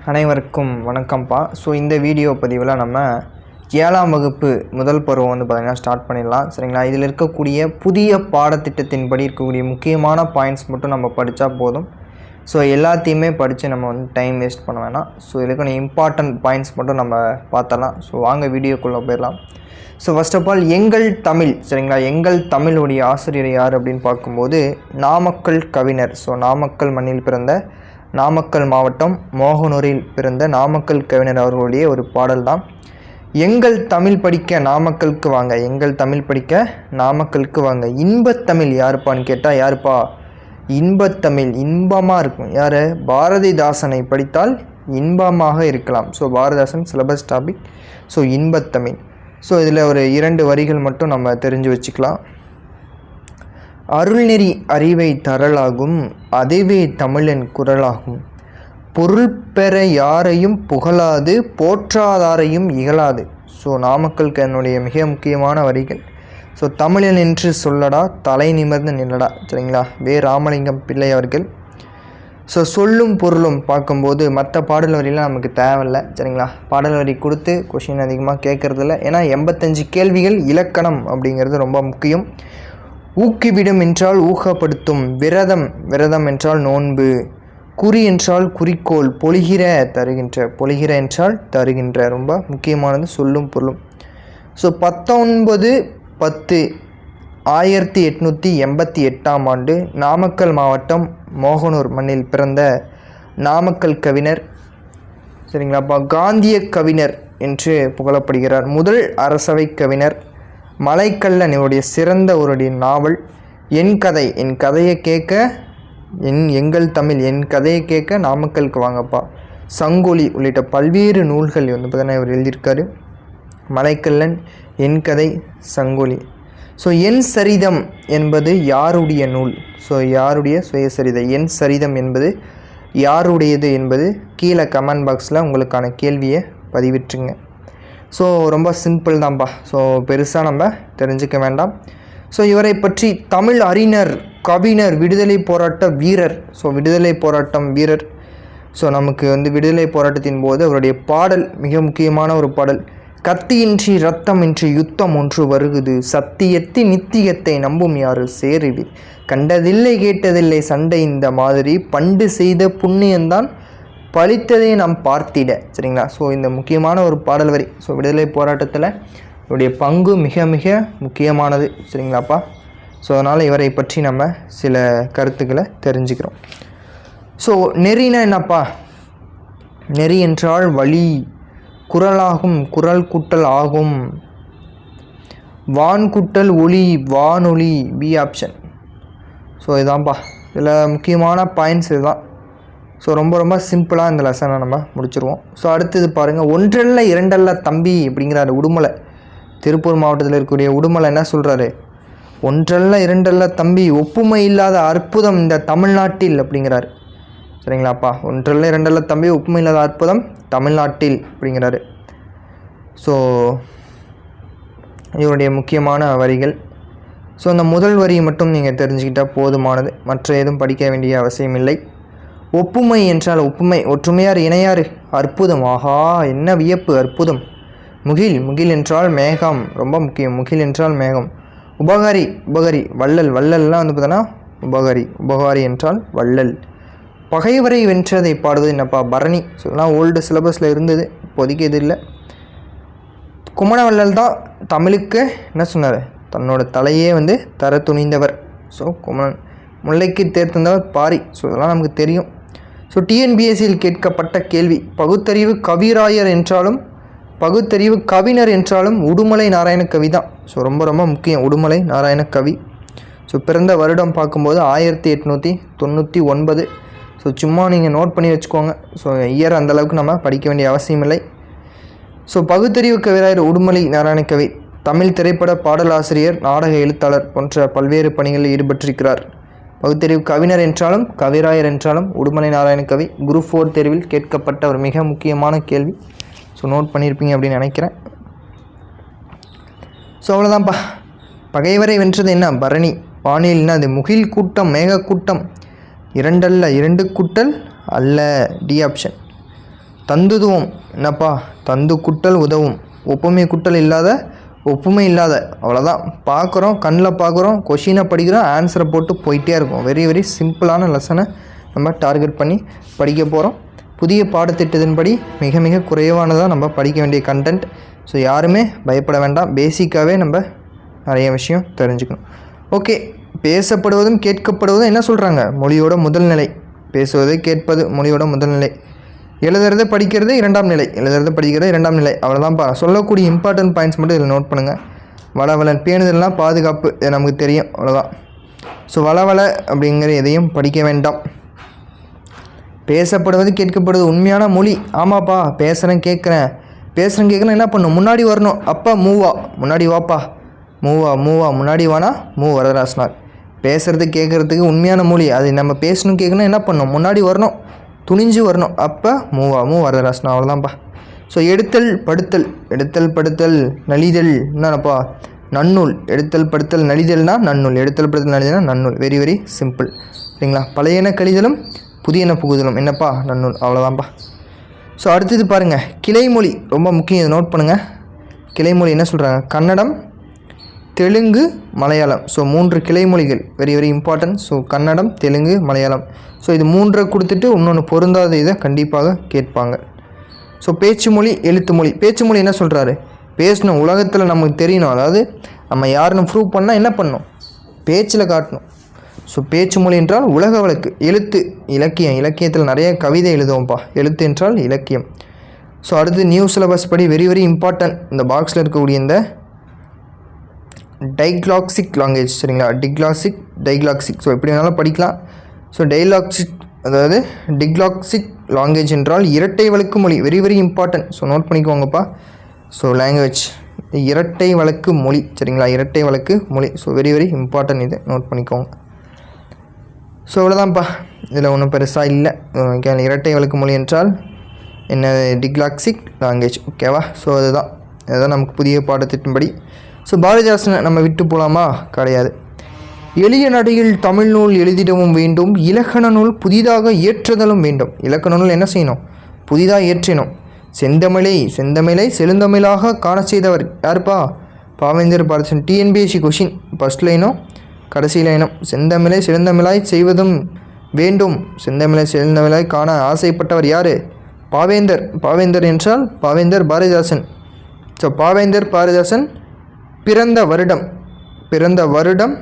அனைவருக்கும் வணக்கம்ப்பா. ஸோ இந்த வீடியோ பதிவில் நம்ம 7ஆம் வகுப்பு முதல் பருவம் பார்த்திங்கன்னா ஸ்டார்ட் பண்ணிடலாம். சரிங்களா? இதில் இருக்கக்கூடிய புதிய பாடத்திட்டத்தின்படி இருக்கக்கூடிய முக்கியமான பாயிண்ட்ஸ் மட்டும் நம்ம படித்தா போதும். ஸோ எல்லாத்தையுமே படித்து நம்ம டைம் வேஸ்ட் பண்ண வேணாம். ஸோ இதுக்கான இம்பார்ட்டன்ட் பாயிண்ட்ஸ் மட்டும் நம்ம பார்த்தலாம். ஸோ வாங்க வீடியோக்குள்ளே போயிடலாம். ஸோ ஃபர்ஸ்ட் ஆஃப் ஆல் எங்கள் தமிழ், சரிங்களா? எங்கள் தமிழுடைய ஆசிரியர் யார் அப்படின்னு பார்க்கும்போது நாமக்கல் கவிஞர். ஸோ நாமக்கல் மண்ணில் பிறந்த, நாமக்கல் மாவட்டம் மோகனூரில் பிறந்த நாமக்கல் கவிஞர் அவர்களுடைய ஒரு பாடல் தான். எங்கள் தமிழ் படிக்க நாமக்கலுக்கு வாங்க, எங்கள் தமிழ் படிக்க நாமக்கலுக்கு வாங்க. இன்பத்தமிழ் யாருப்பான்னு கேட்டால் யாருப்பா? இன்பத்தமிழ், இன்பமாக இருக்கும். யார்? பாரதிதாசனை படித்தால் இன்பமாக இருக்கலாம். So Bharathidasan syllabus topic. So இன்பத்தமிழ். ஸோ இதில் ஒரு 2 வரிகள் மட்டும் நம்ம தெரிஞ்சு வச்சுக்கலாம். அருள்நெறி அறிவை தரலாகும், அதுவே தமிழன் குரலாகும். பொருள் பெற யாரையும் புகழாது, போற்றாதாரையும் இகழாது. ஸோ நாமக்கல் கவிஞனுடைய மிக முக்கியமான வரிகள். ஸோ தமிழன் என்று சொல்லடா, தலை நிமிர்ந்து நில்லடா. சரிங்களா? வே ராமலிங்கம் பிள்ளை அவர்கள். ஸோ சொல்லும் பொருளும் பார்க்கும்போது மற்ற பாடல் வரியெலாம் நமக்கு தேவையில்லை. சரிங்களா? பாடல் வரி கொடுத்து கொஷின் அதிகமாக கேட்குறதில்ல. ஏன்னா 85 கேள்விகள் இலக்கணம் அப்படிங்கிறது ரொம்ப முக்கியம். ஊக்கிவிடும் என்றால் ஊக்கப்படுத்தும், விரதம், விரதம் என்றால் நோன்பு, குறி என்றால் குறிக்கோள், பொழிகிற தருகின்ற, பொழிகிற என்றால் தருகின்ற. ரொம்ப முக்கியமானது சொல்லும் பொருளும். ஸோ 19/10/1888ஆம் ஆண்டு நாமக்கல் மாவட்டம் மோகனூர் மண்ணில் பிறந்த நாமக்கல் கவிஞர், சரிங்களாப்பா, காந்திய கவிஞர் என்று புகழப்படுகிறார். முதல் அரசவை கவிஞர். மலைக்கல்லன் இவருடைய சிறந்த ஒரு நாவல். என் கதை, என் கதையை கேட்க, எங்கள் தமிழ், என் கதையை கேட்க நாமக்கலுக்கு வாங்கப்பா. சங்கொலி உள்ளிட்ட பல்வேறு நூல்கள் பார்த்தீங்கன்னா இவர் எழுதியிருக்காரு. மலைக்கல்லன், என் கதை, சங்கொலி. ஸோ என் சரிதம் என்பது யாருடைய நூல்? ஸோ யாருடைய சுயசரிதை? என் சரிதம் என்பது யாருடையது என்பது கீழே கமெண்ட் பாக்ஸில் உங்களுக்கான கேள்வியை பதிவிட்டுருங்க. ஸோ ரொம்ப சிம்பிள் தான்ப்பா. ஸோ பெருசாக நம்ம தெரிஞ்சுக்க வேண்டாம். ஸோ இவரை பற்றி தமிழ் அறிஞர், கவிஞர், விடுதலை போராட்ட வீரர். ஸோ விடுதலை போராட்டம் வீரர். ஸோ நமக்கு விடுதலை போராட்டத்தின் போது அவருடைய பாடல் மிக முக்கியமான ஒரு பாடல். கத்தியின்றி இரத்தமின்றி யுத்தம் ஒன்று வருகுது, சத்தியத்தின் நித்தியத்தை நம்பும் யாரு சேருவி, கண்டதில்லை கேட்டதில்லை சண்டை இந்த மாதிரி, பண்டு செய்த புண்ணியந்தான் பழித்ததை நாம் பார்த்திட. சரிங்களா? ஸோ இந்த முக்கியமான ஒரு பாடல் வரி. ஸோ விடுதலை போராட்டத்தில் இவருடைய பங்கு மிக மிக முக்கியமானது. சரிங்களாப்பா? ஸோ அதனால் இவரை பற்றி நம்ம சில கருத்துக்களை தெரிஞ்சுக்கிறோம். ஸோ நெறினா என்னப்பா? நெறி என்றால் வழி, குரலாகும், குரல் கூட்டல் ஆகும், வான் கூட்டல் ஒளி, வானொலி, பி ஆப்ஷன். ஸோ இதான்ப்பா, இதில் முக்கியமான பாயிண்ட்ஸ் இதுதான். ஸோ ரொம்ப ரொம்ப சிம்பிளாக இந்த லெசனை நம்ம முடிச்சிருவோம். ஸோ அடுத்தது பாருங்கள், ஒன்றல்ல இரண்டல்ல தம்பி அப்படிங்கிறாரு உடுமலை. திருப்பூர் மாவட்டத்தில் இருக்கக்கூடிய உடுமலை என்ன சொல்கிறாரு? ஒன்றல்ல இரண்டல்ல தம்பி, ஒப்புமை இல்லாத அற்புதம் இந்த தமிழ்நாட்டில் அப்படிங்கிறாரு. சரிங்களாப்பா? ஒன்றல்ல இரண்டல்ல தம்பி, ஒப்புமை இல்லாத அற்புதம் தமிழ்நாட்டில் அப்படிங்கிறாரு. ஸோ இவருடைய முக்கியமான வரிகள். ஸோ அந்த முதல் வரியை மட்டும் நீங்கள் தெரிஞ்சுக்கிட்டால் போதுமானது. மற்ற எதுவும் படிக்க வேண்டிய அவசியம் இல்லை. ஒப்புமை என்றால் ஒப்புமை, ஒற்றுமையார் இணையார், அற்புதம், ஆஹா என்ன வியப்பு, அற்புதம். முகில், முகில் என்றால் மேகம், ரொம்ப முக்கியம். முகில் என்றால் மேகம். உபகாரி, உபகாரி, வள்ளல், வள்ளல்லாம் பார்த்தோன்னா உபகாரி, உபகாரி என்றால் வள்ளல். பகைவரை வென்றதை பாடுவது என்னப்பா? பரணி. சொல்லலாம் ஓல்டு சிலபஸில் இருந்தது, இப்போதைக்கு இது இல்லை. குமணவள்ளல் தான் தமிழுக்கு என்ன சொன்னார்? தன்னோட தலையே தர துணிந்தவர். ஸோ குமணன். முல்லைக்கு தேர்ந்தவர் பாரி. ஸோ இதெல்லாம் நமக்கு தெரியும். ஸோ டிஎன்பிஎஸ்சியில் கேட்கப்பட்ட கேள்வி, பகுத்தறிவு கவிராயர் என்றாலும் பகுத்தறிவு கவிஞர் என்றாலும் உடுமலை நாராயண கவி தான். ஸோ ரொம்ப ரொம்ப முக்கியம், உடுமலை நாராயண கவி. ஸோ பிறந்த வருடம் பார்க்கும்போது 1899. ஸோ சும்மா நீங்கள் நோட் பண்ணி வச்சுக்கோங்க. ஸோ இயர் அந்தளவுக்கு நம்ம படிக்க வேண்டிய அவசியம் இல்லை. ஸோ பகுத்தறிவு கவிராயர் உடுமலை நாராயண கவி. தமிழ் திரைப்பட பாடலாசிரியர், நாடக எழுத்தாளர் போன்ற பல்வேறு பணிகளில் ஈடுபட்டிருக்கிறார். பகுத்தறிவு கவிஞர் என்றாலும் கவிராயர் என்றாலும் உடுமலை நாராயண கவி. குரூப் 4 தேர்வில் கேட்கப்பட்ட ஒரு மிக முக்கியமான கேள்வி. ஸோ நோட் பண்ணியிருப்பீங்க அப்படின்னு நினைக்கிறேன். ஸோ அவ்வளோதான்ப்பா. பகைவரை வென்றது என்ன? பரணி. வானில்னா அது முகில் கூட்டம், மேக கூட்டம். இரண்டல்ல, இரண்டு கூட்டல் அல்ல, டி ஆப்ஷன். தந்துதுவம் என்னப்பா, தந்து குட்டல் உதவும், ஒப்புமை குட்டல் இல்லாத ஒப்புமை இல்லாத, அவ்வளோதான். பார்க்குறோம், கண்ணில் பார்க்குறோம், கொஷினை படிக்கிறோம், ஆன்சரை போட்டு போயிட்டே இருக்கும். வெரி வெரி சிம்பிளான லெசனை நம்ம டார்கெட் பண்ணி படிக்க போகிறோம். புதிய பாடத்திட்டத்தின்படி மிக மிக குறைவானதாக நம்ம படிக்க வேண்டிய கண்டென்ட். ஸோ யாருமே பயப்பட வேண்டாம். பேசிக்காகவே நம்ம நிறைய விஷயம் தெரிஞ்சுக்கணும். ஓகே, பேசப்படுவதும் கேட்கப்படுவதும் என்ன சொல்கிறாங்க? மொழியோட முதல் நிலை. பேசுவது கேட்பது மொழியோட முதல் நிலை. எழுதுறது படிக்கிறது இரண்டாம் நிலை. எழுதுறது படிக்கிறது இரண்டாம் நிலை. அவ்வளோதான்ப்பா. சொல்லக்கூடிய இம்பார்ட்டன்ட் பாயிண்ட்ஸ் மட்டும் இதில் நோட் பண்ணுங்கள். வளவலன் பேணுதல்லாம் பாதுகாப்பு, இது நமக்கு தெரியும், அவ்வளோதான். ஸோ வளவல அப்படிங்கிற எதையும் படிக்க வேண்டாம். பேசப்படுவது கேட்கப்படுவது உண்மையான மொழி. ஆமாப்பா, பேசுகிறேன் கேட்குறேன் என்ன பண்ணும்? முன்னாடி வரணும். அப்பா மூவா, முன்னாடி வாப்பா, மூவா முன்னாடி வானா வரதராசனார். பேசுகிறது கேட்குறதுக்கு உண்மையான மொழி. அது நம்ம பேசணும் கேட்கணும் என்ன பண்ணணும்? முன்னாடி வரணும், துணிஞ்சு வரணும். அப்போ மூவா வரதராசனா. அவ்வளோதான்ப்பா. ஸோ எடுத்தல் படுத்தல் நலிதல் என்னப்பா? நன்னூல். எடுத்தல் படுத்தல் நலிதல்னா நன்னூல். எடுத்தல் படுத்தல் நலிதல்னா நன்னூல். வெரி வெரி சிம்பிள், சரிங்களா? பழையன கழிதலும் புதியன புகுதலும் என்னப்பா? நன்னூல். அவ்வளோதான்ப்பா. ஸோ அடுத்தது பாருங்கள், கிளைமொழி ரொம்ப முக்கியம். இதை நோட் பண்ணுங்கள். கிளைமொழி என்ன சொல்கிறாங்க? கன்னடம், தெலுங்கு, மலையாளம். ஸோ 3 கிளைமொழிகள், very very important. So Kannada, Telugu, Malayalam. So இது 3 கொடுத்துட்டு இன்னொன்று பொருந்தாத இதை கண்டிப்பாக கேட்பாங்க. ஸோ பேச்சு மொழி, எழுத்து மொழி. பேச்சு மொழி என்ன சொல்கிறாரு? பேசணும், உலகத்தில் நமக்கு தெரியணும். அதாவது நம்ம யாருன்னு ப்ரூவ் பண்ணால் என்ன பண்ணணும்? பேச்சில் காட்டணும். ஸோ பேச்சு மொழி என்றால் உலக வழக்கு. எழுத்து இலக்கியம். இலக்கியத்தில் நிறைய கவிதை எழுதுவோம்ப்பா. எழுத்து என்றால் இலக்கியம். ஸோ அடுத்து நியூ சிலபஸ் படி வெரி வெரி இம்பார்ட்டன்ட் இந்த பாக்ஸில் இருக்கக்கூடிய இந்த டைக்ளாக்சிக் லாங்குவேஜ், சரிங்களா? டைக்ளாக்சிக். ஸோ எப்படி வேணாலும் படிக்கலாம். ஸோ டைலாக்சிக், அதாவது டிக்ளாக்சிக் லாங்குவேஜ் என்றால் இரட்டை வழக்கு மொழி. Very very important. So note பண்ணிக்கோங்கப்பா. ஸோ லாங்குவேஜ் இரட்டை வழக்கு மொழி, சரிங்களா? இரட்டை வழக்கு மொழி. ஸோ வெரி வெரி இம்பார்ட்டன்ட், இது நோட் பண்ணிக்கோங்க. ஸோ அவ்வளோதான்ப்பா, இதில் ஒன்றும் பெருசாக இல்லை. இரட்டை வழக்கு மொழி என்றால் என்ன? டிக்ளாக்சிக் லாங்குவேஜ், ஓகேவா? ஸோ அதுதான் நமக்கு புதிய பாடத்திட்டம்படி. ஸோ பாரதிதாசனை நம்ம விட்டு போகலாமா? கிடையாது. எளிய நடையில் தமிழ் நூல் எழுதிடவும் வேண்டும், இலக்கண நூல் புதிதாக ஏற்றுதலும் வேண்டும். இலக்கண நூல் என்ன செய்யணும்? புதிதாக ஏற்றினோம். செந்தமிழை செழுந்தமிழாக காண செய்தவர் யாருப்பா? பாவேந்தர் பாரதிதாசன். டிஎன்பிஎஸ்சி கொஷின் ஃபஸ்ட் லைனும் கடைசி லைனும். செந்தமிழை செழுந்தமிழாய் செய்வதும் வேண்டும், செந்தமிழை செழுந்தமிழாய் காண ஆசைப்பட்டவர் யார்? பாவேந்தர் என்றால் பாவேந்தர் பாரதிதாசன். ஸோ பாவேந்தர் பாரதிதாசன் பிறந்த வருடம்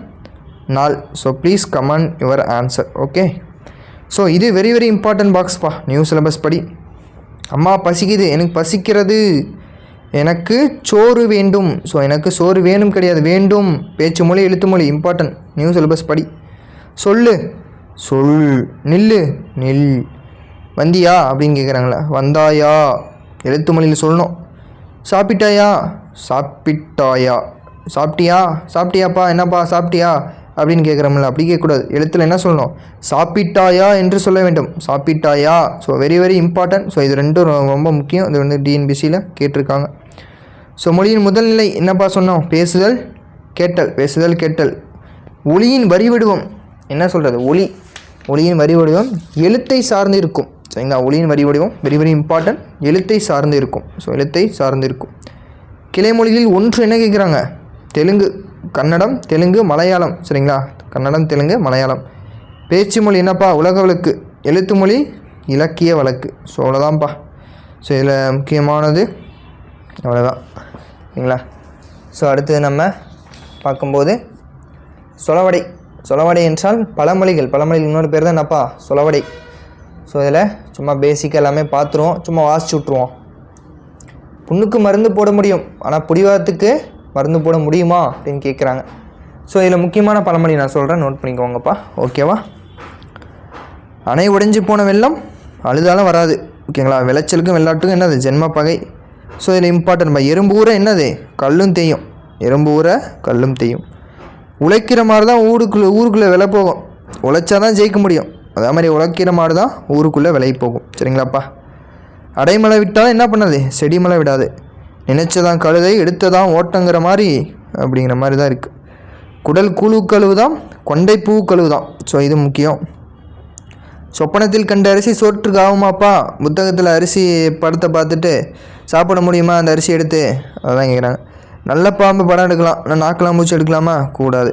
நாள். So please comment your answer. Okay, so இது வெரி வெரி இம்பார்ட்டன்ட் பாக்ஸ்ப்பா. நியூ சிலபஸ் படி. அம்மா பசிக்குது, எனக்கு பசிக்கிறது, எனக்கு சோறு வேண்டும். ஸோ எனக்கு சோறு வேணும் கிடையாது, வேண்டும். பேச்சு மொழி, எழுத்து மொழி இம்பார்ட்டன்ட். நியூ சிலபஸ் படி. சொல், நில். வந்தியா அப்படின்னு கேட்குறாங்களா? வந்தாயா எழுத்து மொழியில் சொல்லணும். சாப்பிட்டியாப்பா, என்னப்பா சாப்பிட்டியா அப்படின்னு கேட்குறோம்ல, அப்படி கேட்கக்கூடாது. எழுத்தில் என்ன சொல்லணும்? சாப்பிட்டாயா என்று சொல்ல வேண்டும். சாப்பிட்டாயா. So very very important. So இது ரெண்டும் ரொம்ப முக்கியம். இது வந்து டிஎன்பிசியில் கேட்டிருக்காங்க. ஸோ மொழியின் முதல் நிலை என்னப்பா சொன்னோம்? பேசுதல் கேட்டல். ஒளியின் வரி வடிவம் என்ன சொல்கிறது? ஒளியின் வரி வடிவம் எழுத்தை சார்ந்து இருக்கும், சரிங்களா? ஒளியின் வரி வடிவம் வெரி வெரி இம்பார்ட்டன்ட். எழுத்தை சார்ந்து இருக்கும். ஸோ எழுத்தை சார்ந்து இருக்கும். கிளைமொழிகளில் ஒன்று என்ன கேட்குறாங்க? கன்னடம், தெலுங்கு, மலையாளம், சரிங்களா? கன்னடம், தெலுங்கு, மலையாளம். பேச்சு மொழி என்னப்பா? உலக வழக்கு. எழுத்து மொழி இலக்கிய வழக்கு. ஸோ அவ்வளோதான்ப்பா. ஸோ இதில் முக்கியமானது அவ்வளோதான், சரிங்களா? ஸோ அடுத்தது நம்ம பார்க்கும்போது சொலவடை என்றால் பழமொழிகள். இன்னொரு பேர் தான் என்னப்பா? சொலவடை. ஸோ இதில் சும்மா பேசிக்காக எல்லாமே பார்த்துருவோம், சும்மா வாசிச்சு விட்ருவோம். புண்ணுக்கு மருந்து போட முடியும், ஆனால் பிடிவாதத்துக்கு மருந்து போட முடியுமா அப்படின்னு கேட்குறாங்க. ஸோ இதில் முக்கியமான பழமொழி நான் சொல்கிறேன், நோட் பண்ணிக்கோங்கப்பா, ஓகேவா? அணை உடைஞ்சு போன வெள்ளம் அழுதாலும் வராது, ஓகேங்களா? விளைச்சலுக்கும் வெள்ளாட்டுக்கும் என்னது? ஜென்ம பகை. ஸோ இதில் இம்பார்ட்டன்ட். எறும்பு ஊற என்னது? கல்லும் தேயும். உழைக்கிற மாதிரி தான் ஊருக்குள்ளே விலை போகும். உழைச்சா தான் ஜெயிக்க முடியும். அதே மாதிரி உழைக்கிற மாதிரி தான் ஊருக்குள்ளே விலை போகும், சரிங்களாப்பா? அடைமலை விட்டாலும் என்ன பண்ணது? செடிமலை விடாது. நினைச்சதான் கழுதை, எடுத்ததான் ஓட்டங்கிற மாதிரி அப்படிங்கிற மாதிரி தான் இருக்குது. குடல் கூழு கழுவுதான், கொண்டை பூ கழுவுதான். ஸோ இது முக்கியம். சொப்பனத்தில் கண்ட அரிசி சோற்றுக்கு ஆகுமாப்பா? புத்தகத்தில் அரிசி படத்தை பார்த்துட்டு சாப்பிட முடியுமா அந்த அரிசி எடுத்து? அதான் கேட்குறாங்க. நல்ல பாம்பு படம் எடுக்கலாம், நான் நாக்கெல்லாம் பூச்சி எடுக்கலாமா? கூடாது.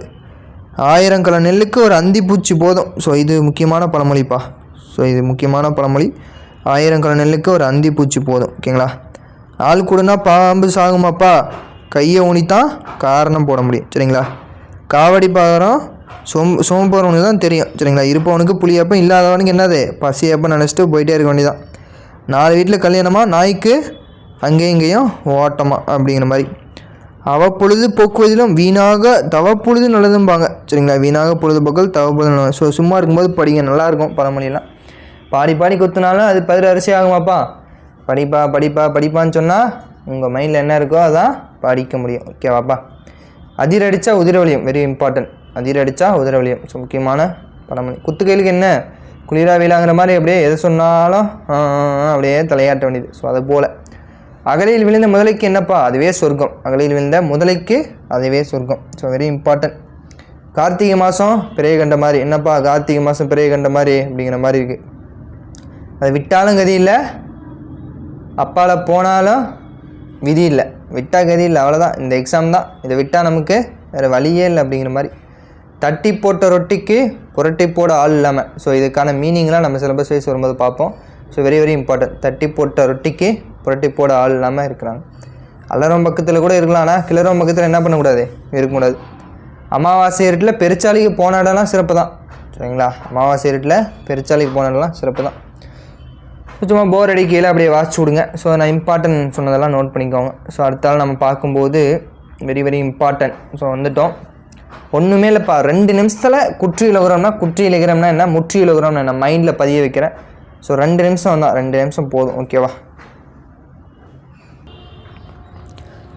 1000 கல நெல்லுக்கு ஒரு அந்திப்பூச்சி போதும். ஸோ இது முக்கியமான பழமொழிப்பா. ஸோ இது முக்கியமான பழமொழி. 1000 கல நெல்லுக்கு ஒரு அந்திப்பூச்சி போதும். ஓகேங்களா? ஆள் கூடனா பாம்பு சாகுமாப்பா? கையை ஊனித்தான் காரணம் போட முடியும். சரிங்களா? காவடி பாகரம் சோம்புறவனுக்கு தான் தெரியும். சரிங்களா? இருப்பவனுக்கு புளியப்பம், இல்லாதவனுக்கு என்னது பசியப்பம் நினச்சிட்டு போயிட்டே இருக்க வேண்டியதான். 4 வீட்டில் கல்யாணமா, நாய்க்கு அங்கேயும் இங்கேயும் ஓட்டமா அப்படிங்கிற மாதிரி. அவப்பொழுது போக்குவதிலும் வீணாக தவப்பொழுது நல்லதும்பாங்க. சரிங்களா? வீணாக பொழுதுபோக்கல் தவப்பொழுது நல்லது. ஸோ சும்மா இருக்கும்போது படிங்க, நல்லாயிருக்கும் பழமொழியெல்லாம். பாடி பாடி கொத்துனாலும் அது பதில் அரிசி ஆகுமாப்பா? படிப்பான்னு சொன்னால் உங்கள் மைண்டில் என்ன இருக்கோ அதான் படிக்க முடியும். ஓகேவாப்பா? அதிரடித்தா உதிரவலியும், வெரி இம்பார்ட்டன்ட். அதிரடித்தா உதிரவலியும். ஸோ முக்கியமான பழமொழி. குத்துக்கையிலுக்கு என்ன குளிரா வீலாங்கிற மாதிரி அப்படியே எதை சொன்னாலும் அப்படியே தலையாட்ட வேண்டியது. ஸோ அது போல் அகலையில் விழுந்த முதலைக்கு என்னப்பா? அதுவே சொர்க்கம். அகலையில் விழுந்த முதலைக்கு அதுவே சொர்க்கம். So very important. கார்த்திகை மாதம் பிறைய கண்ட மாதிரி. என்னப்பா கார்த்திகை மாதம் பிறைய கண்ட மாதிரி அப்படிங்கிற மாதிரி இருக்குது. அதை விட்டாலும் கதி இல்லை, அப்பால் போனாலும் விதி இல்லை. விட்டால் கதி இல்லை, அவ்வளோதான். இந்த எக்ஸாம் தான். இதை விட்டால் நமக்கு வேறு வழியே இல்லை அப்படிங்கிற மாதிரி. தட்டி போட்ட ரொட்டிக்கு புரட்டி போட ஆள் இல்லாமல். ஸோ இதுக்கான மீனிங்லாம் நம்ம சிலபஸ் வைஸ் வரும்போது பார்ப்போம். So very very important. தட்டி போட்ட ரொட்டிக்கு புரட்டி போட ஆள் இல்லாமல் இருக்கிறாங்க. அலறம் பக்கத்தில் கூட இருக்கலாம், ஆனால் கிளறும் பக்கத்தில் என்ன பண்ணக்கூடாது, இருக்கக்கூடாது. அமாவாசை இருட்டில் பெருச்சாலிக்கு போன இடம்லாம் சிறப்பு தான். சரிங்களா? அமாவாசை இருட்டில் பெருச்சாலிக்கு போன இடம்லாம் சிறப்பு தான். சும்மா போர் அடிக்கையில் அப்படியே வாசிச்சு விடுங்க. ஸோ நான் இம்பார்ட்டன்ட் சொன்னதெல்லாம் நோட் பண்ணிக்கோங்க. ஸோ அடுத்தால் நம்ம பார்க்கும்போது வெரி வெரி இம்பார்ட்டன்ட். ஸோ வந்துட்டோம். ஒன்றுமே இல்லைப்பா, 2 நிமிஷத்தில் குற்றியலுகிறோம்னா, குற்றியலுகிறோம்னா என்ன, முற்றியலுகிறோம்னா என்ன, மைண்டில் பதிய வைக்கிறேன். ஸோ 2 நிமிஷம் தான், 2 நிமிஷம் போதும். ஓகேவா?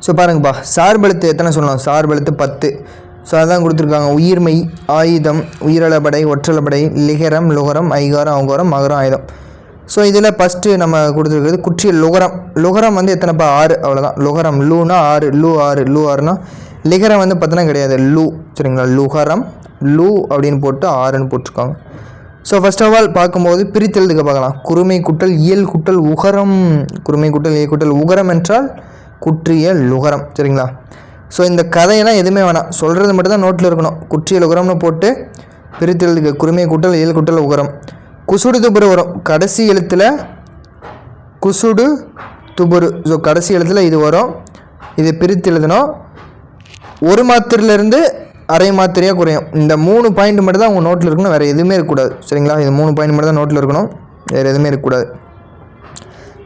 ஸோ பாருங்கப்பா, சார்பெழுத்து எத்தனை சொல்லலாம்? சார்பெழுத்து 10. ஸோ அதான் கொடுத்துருக்காங்க. உயிர்மெய், ஆயுதம், உயிரளபடை, ஒற்றளபடை, லிகரம், லுகரம், ஐகாரம், அவுகாரம், மகரம், ஆயுதம். ஸோ இதில் ஃபஸ்ட்டு நம்ம கொடுத்துருக்கிறது குற்றியல் லுகரம். லுகரம் வந்து எத்தனைப்பா? 6. அவ்வளோதான். லுகரம் லூனா 6, லூ 6, லூ 6னா. லிகரம் வந்து பார்த்தோன்னா கிடையாது, லூ. சரிங்களா? லுகரம் லூ அப்படின்னு போட்டு 6ன்னு போட்டிருக்காங்க. ஸோ ஃபர்ஸ்ட் ஆஃப் ஆல் பார்க்கும்போது பிரித்தெழுதுக்க பார்க்கலாம். குறுமை குட்டல் இயல் குட்டல் உகரம். குறுமை குட்டல் இயல் குட்டல் உகரம் என்றால் குற்றியல் லுகரம். சரிங்களா? ஸோ இந்த கதையெல்லாம் எதுவுமே வேணாம், சொல்கிறது மட்டும் தான் நோட்டில் இருக்கணும். குற்றியல் உகரம்னு போட்டு பிரித்தெழுதுக்க. குறுமை குட்டல் இயல் குட்டல் உகரம். குசுடு துபுரு வரும் கடைசி எழுத்தில். குசுடு துபுரு. ஸோ கடைசி எழுத்தில் இது வரும். இது பிரித்து எழுதணும். 1 மாத்திரையிலேருந்து அரை மாத்திரையாக குறையும். இந்த 3 பாயிண்ட் மட்டும் தான் உங்கள் நோட்டில் இருக்கணும், வேறு எதுவுமே இருக்கக்கூடாது. சரிங்களா? இது 3 பாயிண்ட் மட்டும் தான் நோட்டில் இருக்கணும், வேறு எதுவுமே இருக்கக்கூடாது.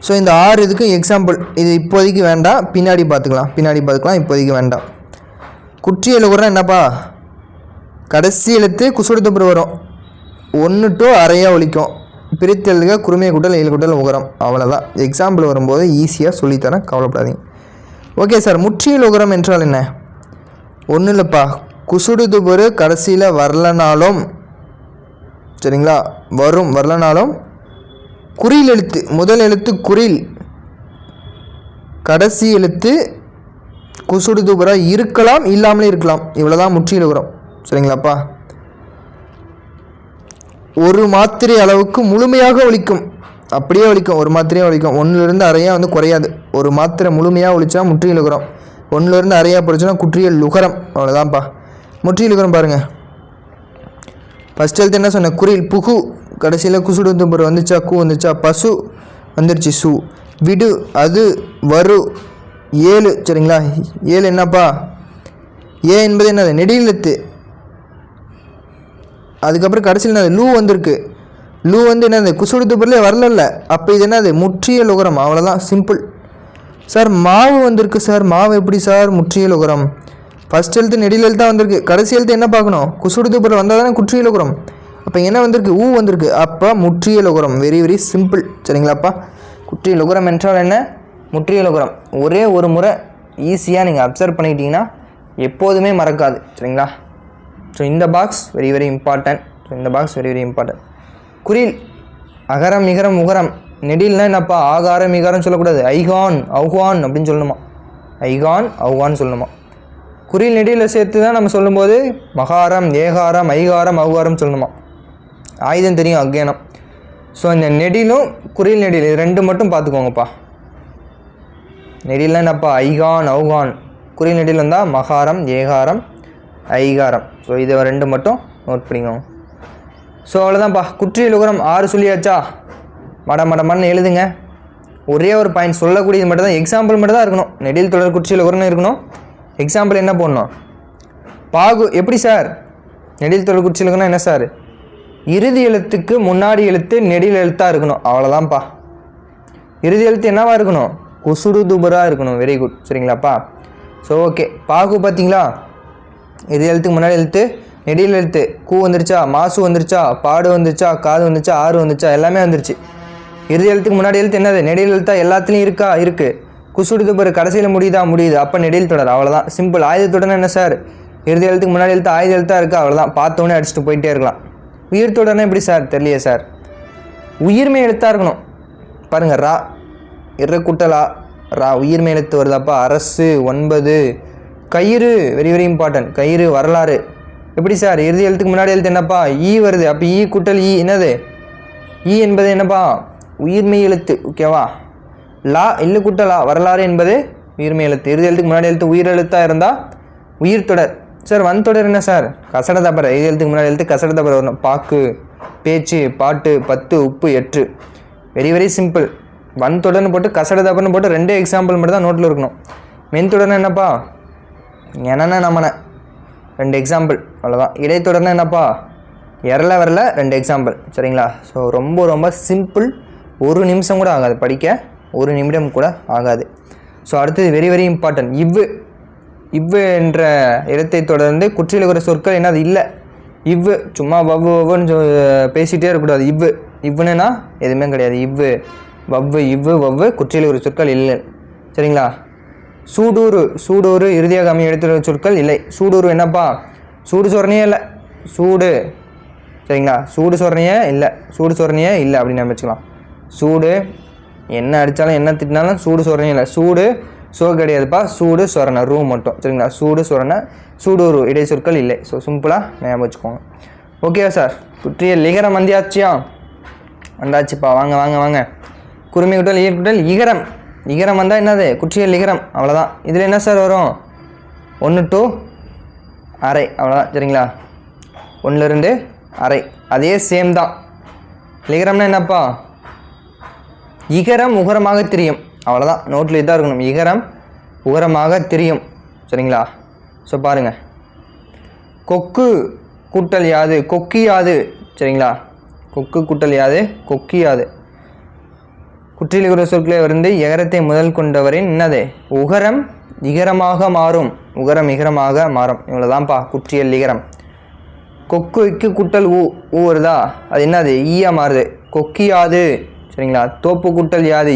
ஸோ இந்த 6 இதுக்கு எக்ஸாம்பிள். இது இப்போதைக்கு வேண்டாம், பின்னாடி பார்த்துக்கலாம். இப்போதைக்கு வேண்டாம். குற்றியல் உகரம் என்னப்பா? கடைசி எழுத்து குசுடு துபுரு வரும். 1 to அரையாக ஒழிக்கும். பிரித்து எழுதுக. குறுமை குட்டல் இயல் குட்டல் உகரம். அவ்வளோதான். எக்ஸாம்பிள் வரும்போது ஈஸியாக சொல்லித்தரேன், கவலைப்படாதீங்க. ஓகே சார், முற்றியல் உகரம் என்றால் என்ன? ஒன்றும் இல்லைப்பா, குசுடு துபுரு கடைசியில் வரலனாலும், சரிங்களா, வரலனாலும் குறில் எழுத்து, முதல் எழுத்து குறில், கடைசி எழுத்து குசுடு துபுராக இருக்கலாம், இல்லாமலே இருக்கலாம். இவ்வளோதான் முற்றியல் உகரம். சரிங்களாப்பா? 1 மாத்திரை அளவுக்கு முழுமையாக ஒழிக்கும். அப்படியே ஒழிக்கும், 1 மாத்திரையாக ஒழிக்கும். 1லேருந்து அரையாக வந்து குறையாது. 1 மாத்திரை முழுமையாக ஒழிச்சா முற்றியல் உகரம். 1லேருந்து அரையாக படிச்சோன்னா குற்றியல் லுகரம். அவ்வளோதான்ப்பா முற்றியல் உகரம். பாருங்கள், ஃபஸ்ட் எழுத்து என்ன சொன்னேன்? குறில். புகு கடைசியில் குசுடு துபுரு வந்துச்சா, கூ வந்துச்சா. பசு வந்துருச்சு, சு. விடு, அது, வரு, 7. சரிங்களா? 7 என்னப்பா? ஏ என்பது என்னது? நெடிலெழுத்து. அதுக்கப்புறம் கடைசியில் என்னது? லூ வந்திருக்கு. லூ வந்து என்னது? குசுடு துபுரில் வரல. அப்போ இது என்னது? முற்றியல் உகரம். அவ்வளோதான், சிம்பிள். சார் மாவு வந்திருக்கு சார். மாவு எப்படி சார் முற்றியல் உகரம்? ஃபஸ்ட் எழுத்து நெடில் எழுத்தாக வந்திருக்கு. கடைசி எழுத்து என்ன பார்க்கணும்? குசுடு துபுரில் வந்தால் தானே குற்றியல் உகரம். அப்போ என்ன வந்திருக்கு? ஊ வந்திருக்கு. அப்போ முற்றியல் உகரம். Very very simple. சரிங்களாப்பா? குற்றியல் உகரம் என்றால் என்ன? முற்றியல் உகரம். ஒரே ஒரு முறை ஈஸியாக நீங்கள் அப்சர்வ் பண்ணிக்கிட்டீங்கன்னா எப்போதுமே மறக்காது. சரிங்களா? ஸோ இந்த பாக்ஸ் வெரி வெரி இம்பார்ட்டன்ட். குறில் அகரம் இகரம் உகரம். நெடில்னா என்னப்பா? ஆகாரம் இகாரம் சொல்லக்கூடாது. ஐகான் அவுகான் அப்படின்னு சொல்லணுமா? ஐகான் அவுகான் சொல்லணுமா? குறில் நெடியில் சேர்த்து தான் நம்ம சொல்லும்போது மகாரம், ஏகாரம், ஐகாரம், அவுகாரம் சொல்லணுமா? ஆயுதம் தெரியும், அக்ஞானம். ஸோ இந்த நெடிலும் குறில் நெடில் இது ரெண்டு மட்டும் பார்த்துக்கோங்கப்பா. நெடிலாம் என்னப்பா? ஐகான் ஔகான். குறில் நெடில் வந்தால் மகாரம் ஏகாரம் ஐகாரம். ஸோ இதை ரெண்டு மட்டும் நோட் பண்ணிக்கோங்க. ஸோ அவ்வளோதான்ப்பா. குற்றியல் உகரம் 6 சொல்லியாச்சா? மடமன்னு எழுதுங்க. ஒரே ஒரு பாயிண்ட் சொல்லக்கூடியது மட்டும் தான், எக்ஸாம்பிள் மட்டும் தான் இருக்கணும். நெடில் தொடர் குற்றியல் உகரம்னு இருக்கணும். எக்ஸாம்பிள் என்ன போடணும்? பாகு. எப்படி சார் நெடில் தொடர் குற்றியல் உகரம்னா என்ன சார்? இறுதி எழுத்துக்கு முன்னாடி எழுத்து நெடில் எழுத்தாக இருக்கணும். அவ்வளோதான்ப்பா. இறுதி எழுத்து என்னவா இருக்கணும்? குசுடு துபராக இருக்கணும். Very good. சரிங்களாப்பா? So okay. பாகு பார்த்தீங்களா? இறுதி எழுத்துக்கு முன்னாடி எழுத்து நெடில் எழுத்து. கூ வந்துருச்சா? மாசு வந்துருச்சா? பாடு வந்துருச்சா? காது வந்துருச்சா? ஆறு வந்துருச்சா? எல்லாமே வந்துருச்சு. இறுதி எழுத்துக்கு முன்னாடி எழுத்து என்னது? நெடில் எழுத்தா? எல்லாத்துலேயும் இருக்கா? இருக்குது. குசுடு துபர் கடைசியில் முடியுது. அப்போ நெடில் தொடர். அவ்வளோதான். சிம்பிள். ஆயுத தொடர்னா என்ன சார்? இறுதி எழுத்துக்கு முன்னாடி எழுத்து ஆயுத எழுத்தாக இருக்கா? அவ்வளோதான். பார்த்தோன்னே அடிச்சுட்டு போயிட்டே இருக்கலாம். உயிர் தொடர்னா எப்படி சார்? தெரியலையே சார். உயிர்மை எழுத்தாக இருக்கணும். பாருங்கள், ரா இறக்குட்டலா ரா உயிர்மை எழுத்து வருதாப்பா? அரசு 9 கயிறு வெரி வெரி இம்பார்ட்டன்ட். கயிறு வரலாறு. எப்படி சார்? இறுதி எழுத்துக்கு முன்னாடி எழுத்து என்னப்பா? ஈ வருது. அப்போ ஈ குட்டல் ஈ என்னது? ஈ என்பது என்னப்பா? உயிர்மை எழுத்து. ஓகேவா? லா இல்லு குட்டலா வரலாறு என்பது உயிர்மை எழுத்து. இறுதி எழுத்துக்கு முன்னாடி எழுத்து உயிர் எழுத்தாக இருந்தால் உயிர் தொடர். சார் வன் தொடர் என்ன சார்? கசட தபர. இறுதி எழுத்துக்கு முன்னாடி எழுத்து கசட தபர வரணும். பாக்கு பேச்சு பாட்டு 10 உப்பு 8. Very very simple. வன் தொடர்னு போட்டு கசட தபர்னு போட்டு 2 எக்ஸாம்பிள் மட்டும் தான் நோட்டில் இருக்கணும். மென் தொடர்னா என்னப்பா? என்னென்ன நம்மன 2 எக்ஸாம்பிள். அவ்வளோதான். இடைத்தொடர்னா என்னப்பா? எரல வரல 2 எக்ஸாம்பிள். சரிங்களா? ஸோ ரொம்ப ரொம்ப சிம்பிள். 1 நிமிஷம் கூட ஆகாது படிக்க. 1 நிமிடம் கூட ஆகாது. ஸோ அடுத்தது வெரி வெரி இம்பார்ட்டன்ட். இவ்வு என்ற இடத்தை தொடர்ந்து குற்றியல் உகர சொற்கள் என்னது? இல்லை. இவ்வு சும்மா வவ்வுன்னு பேசிகிட்டே இருக்கக்கூடாது. இவ்வுன்னா எதுவுமே கிடையாது. வவ்வு குற்றியல் உகர சொற்கள் இல்லை. சரிங்களா? சூடூறு இறுதியாக அமைய எழுத்துள்ள சொற்கள் இல்லை. சூடூறு என்னப்பா? சூடு சொரணையே இல்லை. சூடு. சரிங்களா? சூடு சொரணையே இல்லை அப்படின்னு நம்ம வச்சுக்கலாம். சூடு என்ன அடித்தாலும் என்ன திட்டினாலும் சூடு சொரணையே இல்லை. சூடு சோ கிடையாதுப்பா. சூடு சொரணை ரூ மட்டும். சரிங்களா? சூடு சொரணை சூடூரு இடை சொற்கள் இல்லை. ஸோ சிம்பிளாக ஞாபகம் வச்சுக்கோங்க. ஓகேவா சார்? குற்றியல் லிகரம் வந்தாச்சுப்பா. வாங்க. குறுமை குட்டல் ஈர் குட்டல் இகரம் வந்தால் என்னது? குற்றியல் லிகரம். அவ்வளோதான். இதில் என்ன சார் வரும்? 1 to அரை. அவ்வளோதான். சரிங்களா? 1 அரை. அதே சேம் தான். லிகரம்னா என்னப்பா? இகரம் உகரமாக தெரியும். அவ்வளோதான். நோட்டில் இதாக இருக்கணும். இகரம் உகரமாக தெரியும். சரிங்களா? ஸோ பாருங்கள். கொக்கு கூட்டல் யாது? கொக்கியாது. சரிங்களா? கொக்கு கூட்டல் யாது? கொக்கியாது. குற்றியல் உகர சொற்களை வந்து எகரத்தை முதல் கொண்டவரின் என்னது? உகரம் இகரமாக மாறும். உகரம் இகரமாக மாறும். இவ்வளோதான்ப்பா குற்றியல் லிகரம். கொக்கு கூட்டல் ஊ வருதா? அது என்னது? ஈயா மாறுது. கொக்கியாது. சரிங்களா? தோப்பு கூட்டல் யாது?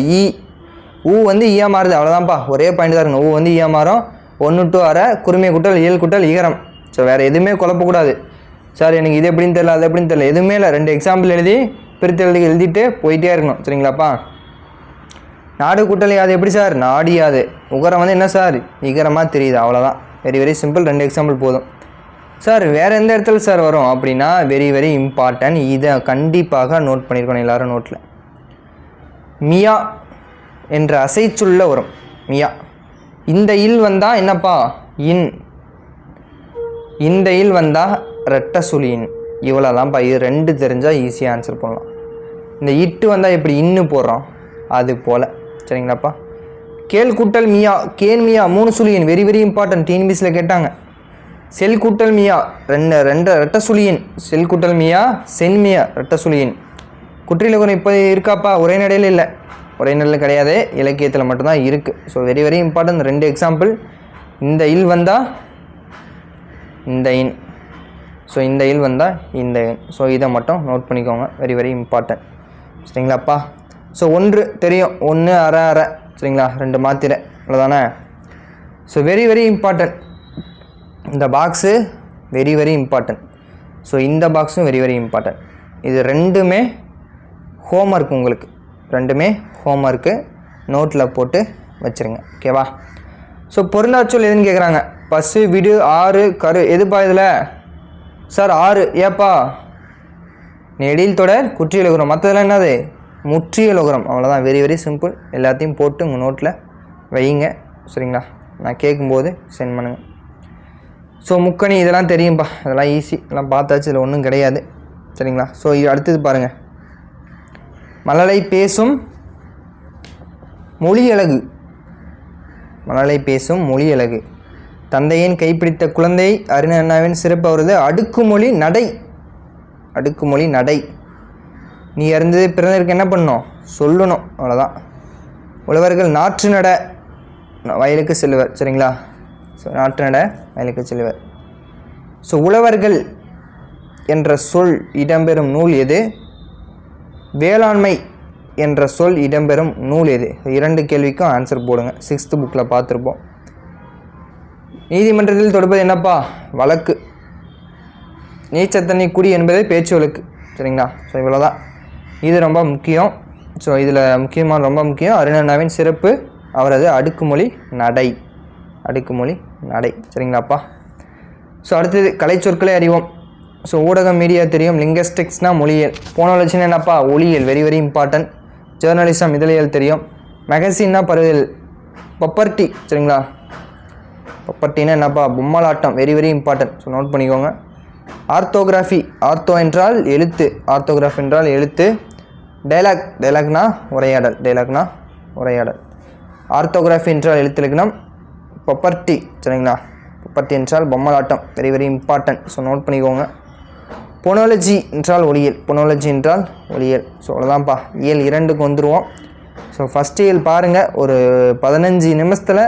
ஊ வந்து ஈயா மாறுது. அவ்வளோதான்ப்பா. ஒரே பாயிண்ட் தான் இருக்கணும். ஊ வந்து ஈயா மாறும். 1 to அரை. குறுமை கூட்டல் இயல் கூட்டல் இகரம். ஸோ வேறு எதுவுமே குழப்பக்கூடாது. சார் எனக்கு இது எப்படின்னு தெரியல, அது எப்படின்னு தெரியல, எதுவுமே இல்லை. 2 எக்ஸாம்பிள் எழுதி பிரித்து எழுதிட்டு போயிட்டே இருக்கணும். சரிங்களாப்பா? நாடு கூட்டல் யாது எப்படி சார்? நாடியாது. உகரம் வந்து என்ன சார்? இகரமாக தெரியுது. அவ்வளோதான். Very very simple. 2 எக்ஸாம்பிள் போதும். சார் வேறு எந்த இடத்துல சார் வரும் அப்படின்னா வெரி வெரி இம்பார்ட்டன்ட். இதை கண்டிப்பாக நோட் பண்ணியிருக்கணும் எல்லோரும் நோட்டில். மியா என்ற அசைச்சுள்ள வரும். மியா. இந்த இல் வந்தால் என்னப்பா? இந்த இல் வந்தால் ரெட்ட சுழியின். இவ்வளோதான்ப்பா. இது 2 தெரிஞ்சால் ஈஸியாக ஆன்சர் பண்ணலாம். இந்த இட்டு வந்தால் எப்படி இன்னு போடுறோம் அது போல். சரிங்களாப்பா? கேள் கூட்டல் மியா கேன் மியா 3 சுழியின். Very very important. டிஎன்பிஎஸ்சியில் கேட்டாங்க. செல் கூட்டல் மியா 2 ரெட்ட சுழியின். செல் கூட்டல் மியா சென்மியா ரெட்ட சுழியின். குற்றியல் உகரம் இப்போ இருக்காப்பா? உரைநடையில் இல்லை. உரைநடையில் கிடையாது. இலக்கியத்தில் மட்டும்தான் இருக்குது. So very very important. 2 example. இந்த இல் வந்தால் இந்த இன். ஸோ இந்த இல் வந்தால் இந்த இன். ஸோ இதை மட்டும் நோட் பண்ணிக்கோங்க. Very very important. சரிங்களாப்பா? ஸோ 1 தெரியும். 1 அரை. சரிங்களா? 2 மாத்திரை. அவ்வளோதானே? So very very important. இந்த box very very important. So இந்த பாக்ஸும் வெரி வெரி இம்பார்ட்டன்ட். இது 2மே ஹோம்ஒர்க். உங்களுக்கு 2மே ஹோம்ஒர்க்கு. நோட்டில் போட்டு வச்சுருங்க. ஓகேவா? ஸோ பொருளாச்சொல் எதுன்னு கேட்குறாங்க. பசு விடு ஆறு கரு எதுப்பா இதில்? சார் 6. ஏப்பா நெடில் தொடர் குற்றியல் உகரம். மற்றதெல்லாம் என்னது முற்றியல் உகரம். அவ்வளோதான். Very very simple. எல்லாத்தையும் போட்டு உங்கள் நோட்டில் வைங்க. சரிங்களா? நான் கேட்கும்போது சென்ட் பண்ணுங்கள். ஸோ முக்கணி இதெல்லாம் தெரியும்பா, இதெல்லாம் ஈஸி, இதெல்லாம் பார்த்தாச்சு, இதில் ஒன்றும் கிடையாது. சரிங்களா? ஸோ இது அடுத்தது பாருங்கள். மழலை பேசும் மொழியழகு. மழலை பேசும் மொழியழகு. தந்தையின் கைப்பிடித்த குழந்தை அறிஞர் அண்ணாவின் சிறப்பு அவரது அடுக்குமொழி நடை. அடுக்குமொழி நடை. நீ அறிந்தது பிறந்தருக்கு என்ன பண்ணணும் சொல்லணும். அவ்வளோதான். உழவர்கள் நாற்று நட வயலுக்கு செல்வர். சரிங்களா? ஸோ நாற்று நட வயலுக்கு செல்வர். ஸோ உழவர்கள் என்ற சொல் இடம்பெறும் நூல் எது? வேளாண்மை என்ற சொல் இடம்பெறும் நூல் எது? 2 கேள்விக்கும் ஆன்சர் போடுங்க. 6th புக்கில் பார்த்துருப்போம். நீதிமன்றத்தில் தொடுப்பது என்னப்பா? வழக்கு. நீச்சத்தண்ணி குடி என்பது பேச்சு வழக்கு. சரிங்களா? ஸோ இவ்வளோதான். இது ரொம்ப முக்கியம். ஸோ இதில் முக்கியமான ரொம்ப முக்கியம் அறிஞர் அண்ணாவின் சிறப்பு அவரது அடுக்குமொழி நடை. அடுக்குமொழி நடை. சரிங்களாப்பா? ஸோ அடுத்தது கலை சொற்களை அறிவோம். ஸோ ஊடகம் மீடியா தெரியும். லிங்கஸ்டிக்ஸ்னால் மொழியியல். போனோலஜினா என்னப்பா? ஒளியியல். Very very important. ஜேர்னலிசம் இதழியல் தெரியும். மெகசின்னா பருவியல். பப்பர்ட்டி. சரிங்களா? பப்பர்ட்டினா என்னப்பா? பொம்மலாட்டம். Very very important. So note பண்ணிக்கோங்க. ஆர்த்தோகிராஃபி. ஆர்த்தோ என்றால் எழுத்து, ஆர்த்தோகிராஃபி என்றால் எழுத்து. டைலாக். டைலாக்னா உரையாடல். டைலாக்னா உரையாடல். ஆர்த்தோகிராஃபி என்றால் எழுத்திலக்கணம். பப்பர்ட்டி. சரிங்களா? பப்பர்ட்டி என்றால் பொம்மலாட்டம். Very very important. So note பண்ணிக்கோங்க. பொனோலஜி என்றால் ஒளியியல். பொனோலஜி என்றால் ஒளியியல். ஸோ அவ்வளோதான்ப்பா. இயல் 2க்கு வந்துடுவோம். ஸோ ஃபஸ்ட் இயல் பாருங்கள், ஒரு 15 நிமிஷத்தில்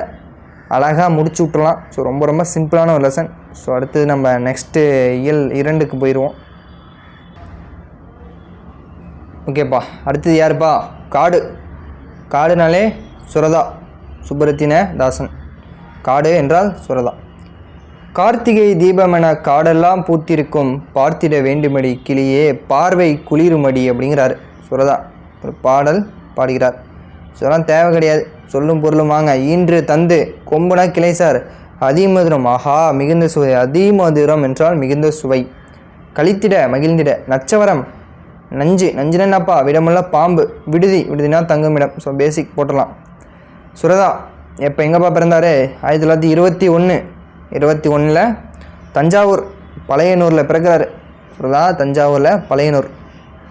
அழகாக முடிச்சு விட்டுலாம். ஸோ ரொம்ப ரொம்ப சிம்பிளான ஒரு லெசன். ஸோ அடுத்தது நம்ம நெக்ஸ்ட்டு இயல் 2க்கு போயிடுவோம். ஓகேப்பா. அடுத்தது யாருப்பா? காடு. காடுனாலே சுரதா சுப்பரத்தின தாசன். காடு என்றால் சுரதா. கார்த்திகை தீபம் என காடெல்லாம் பூத்திருக்கும் பார்த்திட வேண்டுமடி கிளியே பார்வை குளிருமடி அப்படிங்கிறாரு சுரதா. ஒரு பாடல் பாடுகிறார். இதெல்லாம் தேவை கிடையாது. சொல்லும் பொருளும் வாங்க. ஈன்று தந்து கொம்புனா கிளை சார். அதிமதுரம். ஆஹா மிகுந்த சுவை. அதிமதுரம் என்றால் மிகுந்த சுவை. கழித்திட மகிழ்ந்திட. நச்சவரம். நஞ்சு. நஞ்சுனா என்னப்பா? விடமுள்ள பாம்பு. விடுதி. விடுதினா தங்குமிடம். ஸோ பேசிக் போட்டலாம். சுரதா எப்போ எங்கப்பா பிறந்தார்? 1921. 21 தஞ்சாவூர் பழையனூரில் பிறக்கிறாரு. சுரதா தஞ்சாவூரில் பழையனூர்.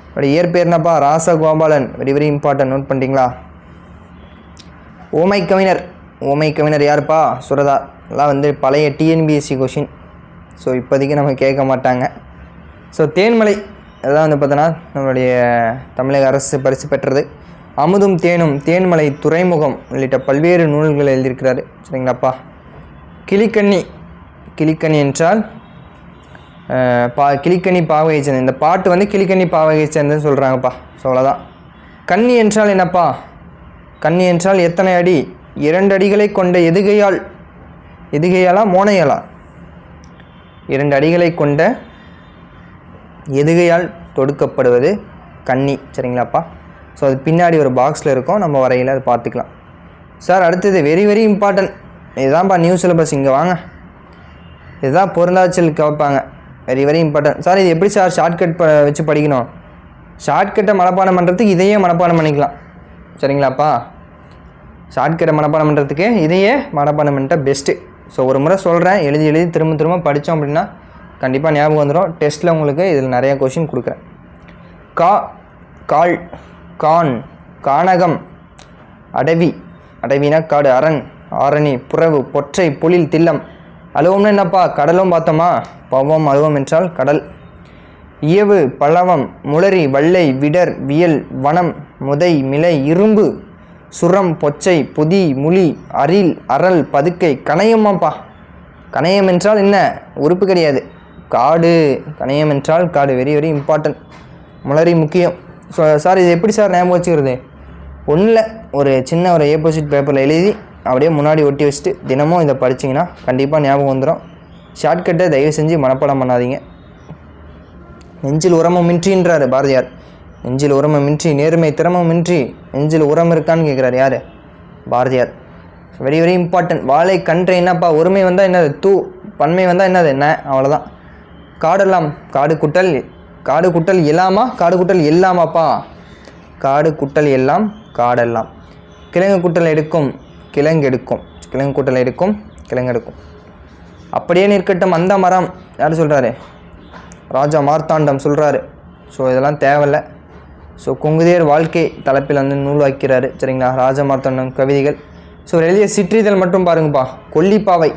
அப்படி இயற்பெயர் என்னப்பா? Rajagopalan. Very very important. Note பண்ணிட்டீங்களா? ஓமை கவிஞர். ஓமை கவிஞர் யாருப்பா? சுரதா. எல்லாம் பழைய டிஎன்பிஎஸ்சி கொஷின். ஸோ இப்போதைக்கு நம்ம கேட்க மாட்டாங்க. ஸோ தேன்மலை அதான் பார்த்தோன்னா நம்மளுடைய தமிழக அரசு பரிசு பெற்றது. அமுதும் தேனும், தேன்மலை, துறைமுகம் உள்ளிட்ட பல்வேறு நூல்கள் எழுதியிருக்கிறாரு. சரிங்களாப்பா? கிளிக்கண்ணி. கிளிக்கண்ணி என்றால் கிளிக்கண்ணி பாவகை சேர்ந்தது. இந்த பாட்டு கிளிக்கண்ணி பாவகை சேர்ந்ததுன்னு சொல்கிறாங்கப்பா. ஸோ அவ்வளோதான். கண்ணி என்றால் என்னப்பா? கண்ணி என்றால் எத்தனை அடி? 2 அடிகளை கொண்ட எதுகையால். எதுகையாலா மோனையாலா? 2 அடிகளை கொண்ட எதுகையால் தொடுக்கப்படுவது கண்ணி. சரிங்களாப்பா? ஸோ அது பின்னாடி ஒரு பாக்ஸில் இருக்கும், நம்ம வரையில் அதை பார்த்துக்கலாம். சார் அடுத்தது வெரி வெரி இம்பார்ட்டன்ட். இதுதான்ப்பா நியூ சிலபஸ். இங்கே வாங்க. இதுதான் பொருளாச்சல் கேட்பாங்க. Very very important. சார் இது எப்படி சார் ஷார்ட்கட் வச்சு படிக்கணும்? ஷார்ட்கட்டை மனப்பாடம் பண்ணுறதுக்கு இதையே மனப்பாடம் பண்ணிக்கலாம். சரிங்களாப்பா? ஷார்ட்கட்டை மனப்பாடம் பண்ணுறதுக்கு இதையே மனப்பாடம் பண்ணிட்டா பெஸ்ட்டு. ஸோ ஒரு முறை சொல்கிறேன், எழுதி எழுதி திரும்ப திரும்ப படித்தோம் அப்படின்னா கண்டிப்பாக ஞாபகம் வந்துடும். டெஸ்ட்டில் உங்களுக்கு இதில் நிறையா கொஷின் கொடுக்குறேன். கால், கான், கானகம், அடவி. அடவினா காடு. அரண், ஆரணி, புறவு, பொற்றை, பொழில், தில்லம். அலுவம்னா என்னப்பா? கடலும் பார்த்தோமா? பவம். அலுவம் என்றால் கடல். இயவு, பழவம், முளரி, வள்ளை, விடர், வியல், வனம், முதை, மிளை, இரும்பு, சுரம், பொச்சை, பொதி, முளி, அரில், அரல், பதுக்கை. கணையம்மாப்பா. கணையம் என்றால் என்ன? உறுப்பு கிடையாது, காடு. கணையம் என்றால் காடு. Very very important. முளரி முக்கியம். ஸோ சார் இது எப்படி சார் ஞாபகம் வச்சுக்கிறது? ஒன்றில் ஒரு சின்ன ஒரு ஏ4 பேப்பரில் எழுதி அப்படியே முன்னாடி ஒட்டி வச்சுட்டு தினமும் இதை படிச்சிங்கன்னா கண்டிப்பாக ஞாபகம் வந்துடும். ஷார்ட்கட்டை தயவு செஞ்சு மனப்பாடம் பண்ணாதீங்க. நெஞ்சில் உரமுமின்றின்றார் பாரதியார். நெஞ்சில் உரமுமின்றி, நேர்மை திறமுமின்றி நெஞ்சில் உரம் இருக்கான்னு கேட்குறாரு யார்? பாரதியார். Very very important. வாழை கன்று என்னப்பா? ஒருமை வந்தால் என்னது? தூ. பன்மை வந்தால் என்னது? என்ன? அவ்வளோதான். காடெல்லாம். காடு குட்டல் காடு குட்டல் எல்லாமா காடு குட்டல் எல்லாமாப்பா? காடு குட்டல் எல்லாம் காடெல்லாம். கிழங்கு குட்டல் எடுக்கும் கிழங்கு எடுக்கும். கிழங்கு குட்டல் எடுக்கும் கிழங்கு எடுக்கும். அப்படியே நிற்கட்டும் அந்த மரம். யார் சொல்கிறாரு? ராஜா மார்த்தாண்டம் சொல்கிறாரு. ஸோ இதெல்லாம் தேவையில்லை. ஸோ கொங்குதேர் வாழ்க்கை தலைப்பில் வந்து நூல் வைக்கிறாரு. சரிங்களா? ராஜா மார்த்தாண்டம் கவிதைகள். ஸோ எழுதிய சிற்றிதழ் மட்டும் பாருங்கப்பா. கொல்லிப்பாவை.